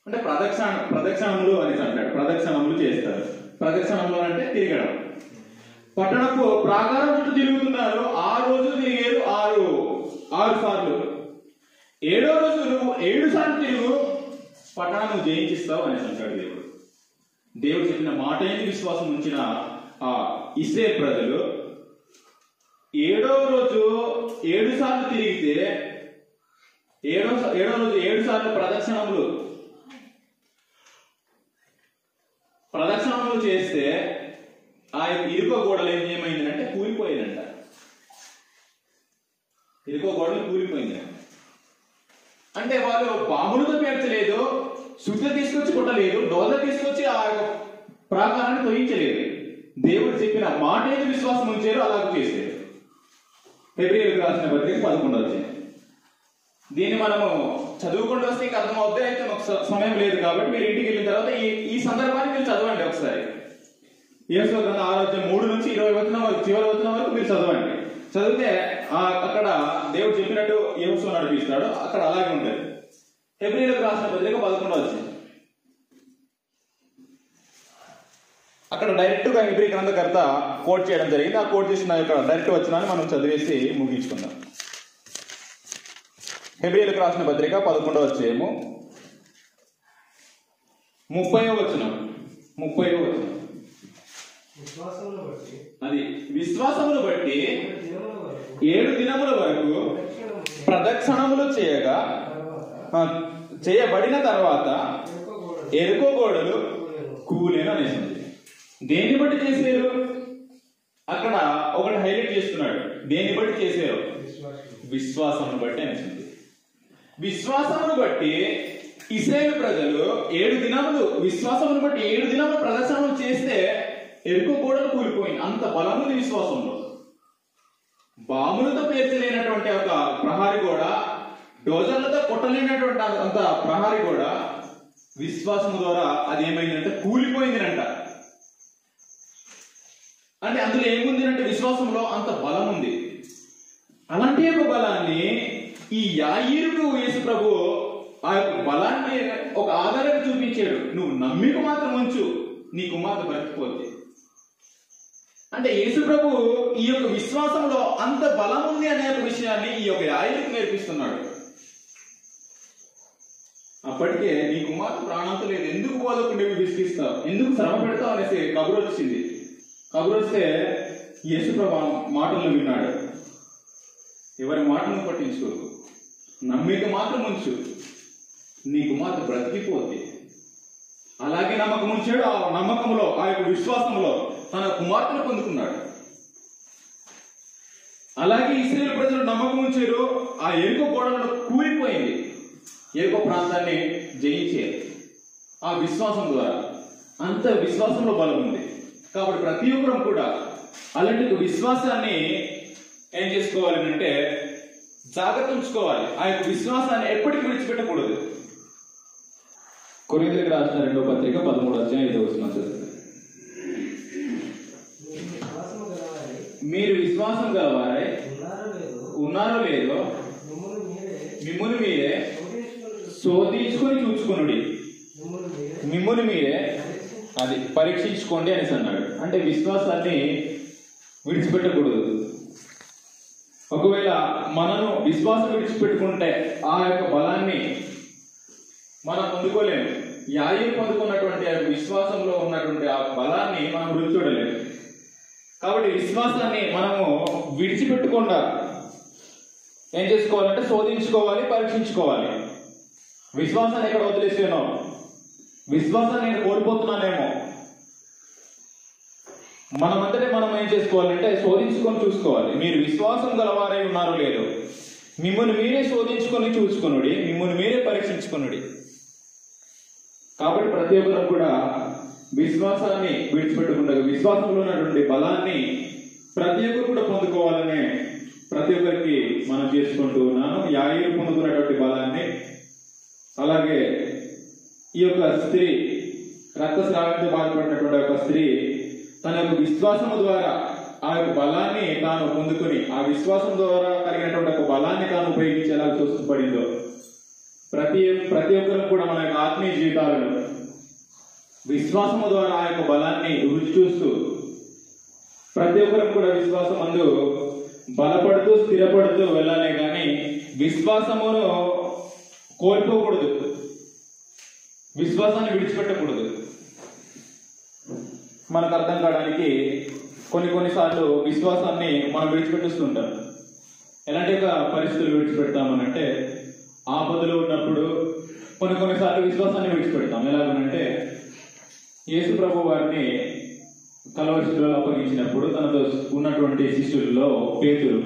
అంటే ప్రదక్షిణములు అనేసి అంటాడు. ప్రదక్షిణములు చేస్తారు. ప్రదక్షిణములు అంటే తిరగడం. పట్టణపు ప్రాకారం చుట్టూ తిరుగుతున్నారు. 6 రోజులు తిరిగారు, 6 సార్లు. 7వ రోజు నువ్వు 7 సార్లు తిరుగు, పట్టణం నువ్వు జయించిస్తావు అనేసి అంటాడు దేవుడు. దేవుడు చెప్పిన మాట ఏంటి విశ్వాసం ఉంచిన ఆ ఇశ్రాయేలు ప్రజలు 7వ రోజు 7 సార్లు తిరిగితే 7వ రోజు 7 సార్లు ప్రదక్షిణములు చేస్తే ఆ ఇరుకో గోడలు ఏమైందంటే కూలిపోయిందంట. ఇరుకో గోడలు కూలిపోయిందంట. అంటే వాళ్ళు బాంబులతో పేర్చలేదు, శుద్ధ తీసుకొచ్చి కొట్టలేదు, డోజ తీసుకొచ్చి ఆ ప్రాకారాన్ని తొలగించలేదు. దేవుడు చెప్పిన మాట ఏది విశ్వాసం ఉంచారో అలాగ చేశారు. హెబ్రీయులకు రాసిన పత్రిక 11వ అధ్యాయం. దీన్ని మనము చదువుకుంటూ వస్తే ఇంకా అర్థమవుద్ది. అయితే మాకు సమయం లేదు కాబట్టి మీరు ఇంటికి వెళ్ళిన తర్వాత ఈ సందర్భాన్ని మీరు చదవండి ఒకసారి. యెహోషువ గ్రంథం 6వ అధ్యాయం 3 నుంచి 20 వచనం వరకు, చివరి వచనం వరకు మీరు చదవండి. చదివితే అక్కడ దేవుడు చెప్పినట్టు యెహోషువ నడిపిస్తాడు. అక్కడ అలాగే ఉంటుంది. హెబ్రీయులకు రాసిన పత్రిక 11వ అధ్యాయం. అక్కడ డైరెక్ట్ గా హెబ్రీ గ్రంథకర్త కోట్ చేయడం జరిగింది. ఆ కోట్ చేసిన యొక్క డైరెక్ట్ వచనాన్ని మనం చదివేసి ముగించుకుందాం. హెబ్రీయులకు రాసిన పత్రిక 11వ అధ్యాయము 30వ వచనం. అది విశ్వాసమును బట్టి 7 దినముల వరకు ప్రదక్షిణములు చేయబడిన తర్వాత ఎరుకో గోడలు కూలేను అనేసింది. దేన్ని బట్టి చేశారు? అక్కడ ఒకటి హైలైట్ చేస్తున్నాడు. దేన్ని బట్టి చేశారు? విశ్వాసమును బట్టి అనేసింది. విశ్వాసమును బట్టి ఇశ్రాయేలు ప్రజలు 7 దినములు విశ్వాసమును బట్టి 7 దినములు ప్రదర్శనలు చేస్తే ఎరుకో గోడలు కూలిపోయింది. అంత బలముంది విశ్వాసంలో. బాములతో పేర్చలేనటువంటి ఒక ప్రహారీ గోడ, డోజర్లతో కొట్టలేనటువంటి అంత ప్రహారీ గోడ విశ్వాసం ద్వారా అది ఏమైందంటే కూలిపోయిందినంట. అంటే అందులో ఏముంది అంటే విశ్వాసంలో అంత బలం ఉంది. అలాంటి ఒక బలాన్ని ఈ యాయీరుకు యేసు ప్రభు ఆ యొక్క బలాన్ని ఒక ఆధారంగా చూపించాడు. నువ్వు నమ్మిక మాత్రం ఉంచు, నీ కుమార్తె బ్రతికిపోద్ది. అంటే యేసు ప్రభు ఈ యొక్క విశ్వాసంలో అంత బలం ఉంది అనే ఒక విషయాన్ని ఈ యొక్క యాయీరుకు నేర్పిస్తున్నాడు. అప్పటికే నీ కుమార్తె ప్రాణంతో లేదు, ఎందుకు వాళ్ళకు నువ్వు విసిగిస్తావు, ఎందుకు శ్రమ పెడతావు అనేసి కబురు వచ్చింది. కబురు వస్తే యేసు ప్రభు మాటలను విన్నాడు. ఎవరి మాటను పట్టించుకోకు, నమ్మిక మాత్రం ఉంచు, నీ కుమార్తె బ్రతికిపోద్ది. అలాగే నమ్మకం ఉంచాడు. ఆ నమ్మకంలో, ఆ యొక్క విశ్వాసంలో తన కుమార్తెను పొందుకున్నాడు. అలాగే ఇశ్రాయేలు ప్రజలు నమ్మకం ఉంచారు. ఆ ఎరుకో గోడలను కూలిపోయింది. ఎరుకో ప్రాంతాన్ని జయించేది ఆ విశ్వాసం ద్వారా. అంత విశ్వాసంలో బలం ఉంది. కాబట్టి ప్రతి ఒక్కరం కూడా అలాంటి విశ్వాసాన్ని ఏం చేసుకోవాలి అంటే జాగ్రత్త ఉంచుకోవాలి. ఆ యొక్క విశ్వాసాన్ని ఎప్పటికీ విడిచిపెట్టకూడదు.
కొరింథీయులకు రాసిన 2వ పత్రిక 13వ అధ్యాయం 5వ వచనం చదువుతాను. మీరు విశ్వాసం గలవారై ఉన్నారో లేదో మిమ్మును మీరే శోధించుకొని చూచుకొనుడి, మిమ్మును మీరే అది పరీక్షించుకోండి అనేసి అన్నాడు. అంటే విశ్వాసాన్ని విడిచిపెట్టకూడదు. ఒకవేళ మనను విశ్వాసం విడిచిపెట్టుకుంటే ఆ యొక్క బలాన్ని మనం పొందుకోలేము. యాయీరు పొందుకున్నటువంటి ఆ విశ్వాసంలో ఉన్నటువంటి ఆ బలాన్ని మనం రుచి చూడలేము. కాబట్టి విశ్వాసాన్ని మనము విడిచిపెట్టకుండా ఏం చేసుకోవాలంటే శోధించుకోవాలి, పరీక్షించుకోవాలి. విశ్వాసాన్ని ఎక్కడ వదిలేసానో, విశ్వాసాన్ని నేను కోల్పోతున్నానేమో, మనమంతటే మనం ఏం చేసుకోవాలంటే శోధించుకొని చూసుకోవాలి. మీరు విశ్వాసం గలవారై ఉన్నారో లేదో మిమ్మల్ని మీరే శోధించుకొని చూసుకొనుడి, మిమ్మల్ని మీరే పరీక్షించుకొనుడి. కాబట్టి ప్రతి ఒక్కరు కూడా విశ్వాసాన్ని విడిచిపెట్టకుండా విశ్వాసంలో ఉన్నటువంటి బలాన్ని ప్రతి ఒక్కరు కూడా పొందుకోవాలని ప్రతి ఒక్కరికి మనం చేసుకుంటూ ఉన్నాను. యాయీరు పొందుకున్నటువంటి బలాన్ని, అలాగే ఈ యొక్క స్త్రీ రక్తస్రావంతో బాధపడినటువంటి ఒక స్త్రీ తన యొక్క విశ్వాసము ద్వారా ఆ యొక్క బలాన్ని తాను పొందుకొని ఆ విశ్వాసం ద్వారా కలిగినటువంటి ఒక బలాన్ని తాను ఉపయోగించేలా చూసపడిందో ప్రతి ఒక్కరు కూడా మన యొక్క ఆత్మీయ జీవితాలను విశ్వాసము ద్వారా ఆ యొక్క బలాన్ని రుచి చూస్తూ ప్రతి ఒక్కరు కూడా విశ్వాసం అందు బలపడుతూ స్థిరపడుతూ వెళ్ళాలి. కానీ విశ్వాసమును కోల్పోకూడదు, విశ్వాసాన్ని విడిచిపెట్టకూడదు. మనకు అర్థం కావడానికి కొన్నిసార్లు విశ్వాసాన్ని మనం విడిచిపెట్టేస్తుంటాం. ఎలాంటి ఒక పరిస్థితులు విడిచిపెడతామనంటే ఆపదలో ఉన్నప్పుడు కొన్నిసార్లు విశ్వాసాన్ని విడిచిపెడతాం. ఎలాగనంటే యేసు ప్రభు వారిని కలవరి శిలువలో అప్పగించినప్పుడు తనతో ఉన్నటువంటి శిష్యుల్లో పేతురు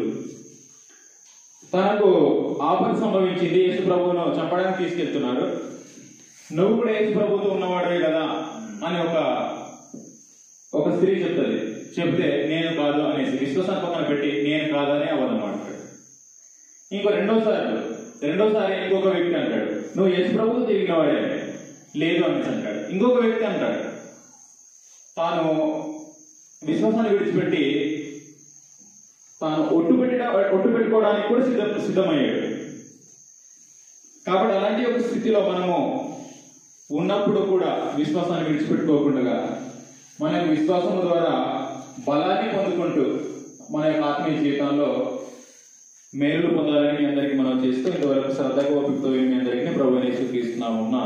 తనకు ఆపద సంభవించింది, యేసు ప్రభువును చంపడానికి తీసుకెళ్తున్నారు, నువ్వు కూడా యేసు ప్రభువుతో ఉన్నవాడే కదా అని ఒక స్త్రీ చెప్తుంది. చెప్తే నేను కాదు అనేసి విశ్వాసాన్ని పక్కన పెట్టి నేను కాదని అవ్వదం అంటాడు. రెండోసారి ఇంకొక వ్యక్తి అంటాడు నువ్వు యేసు ప్రభువుతో తిరిగిన వాడే లేదు అనేసి అంటాడు. ఇంకొక వ్యక్తి అంటాడు తాను విశ్వాసాన్ని విడిచిపెట్టి తాను ఒట్టు పెట్టుకోవడానికి కూడా సిద్ధమయ్యాడు. కాబట్టి అలాంటి ఒక స్థితిలో మనము ఉన్నప్పుడు కూడా విశ్వాసాన్ని విడిచిపెట్టుకోకుండా మన యొక్క విశ్వాసం ద్వారా బలాన్ని పొందుకుంటూ మన యొక్క ఆత్మీయ జీవితంలో మేలు పొందాలని మీ అందరికీ మనం చేస్తూ ఇంతవరకు శ్రద్ధగా ఓపికతో మీ అందరికీ ప్రభువుని యేసుక్రీస్తు నామమున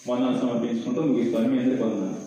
వందనాలు సమర్పించుకుంటూ ముగిస్తాను. మీ అందరికీ వందనాలు.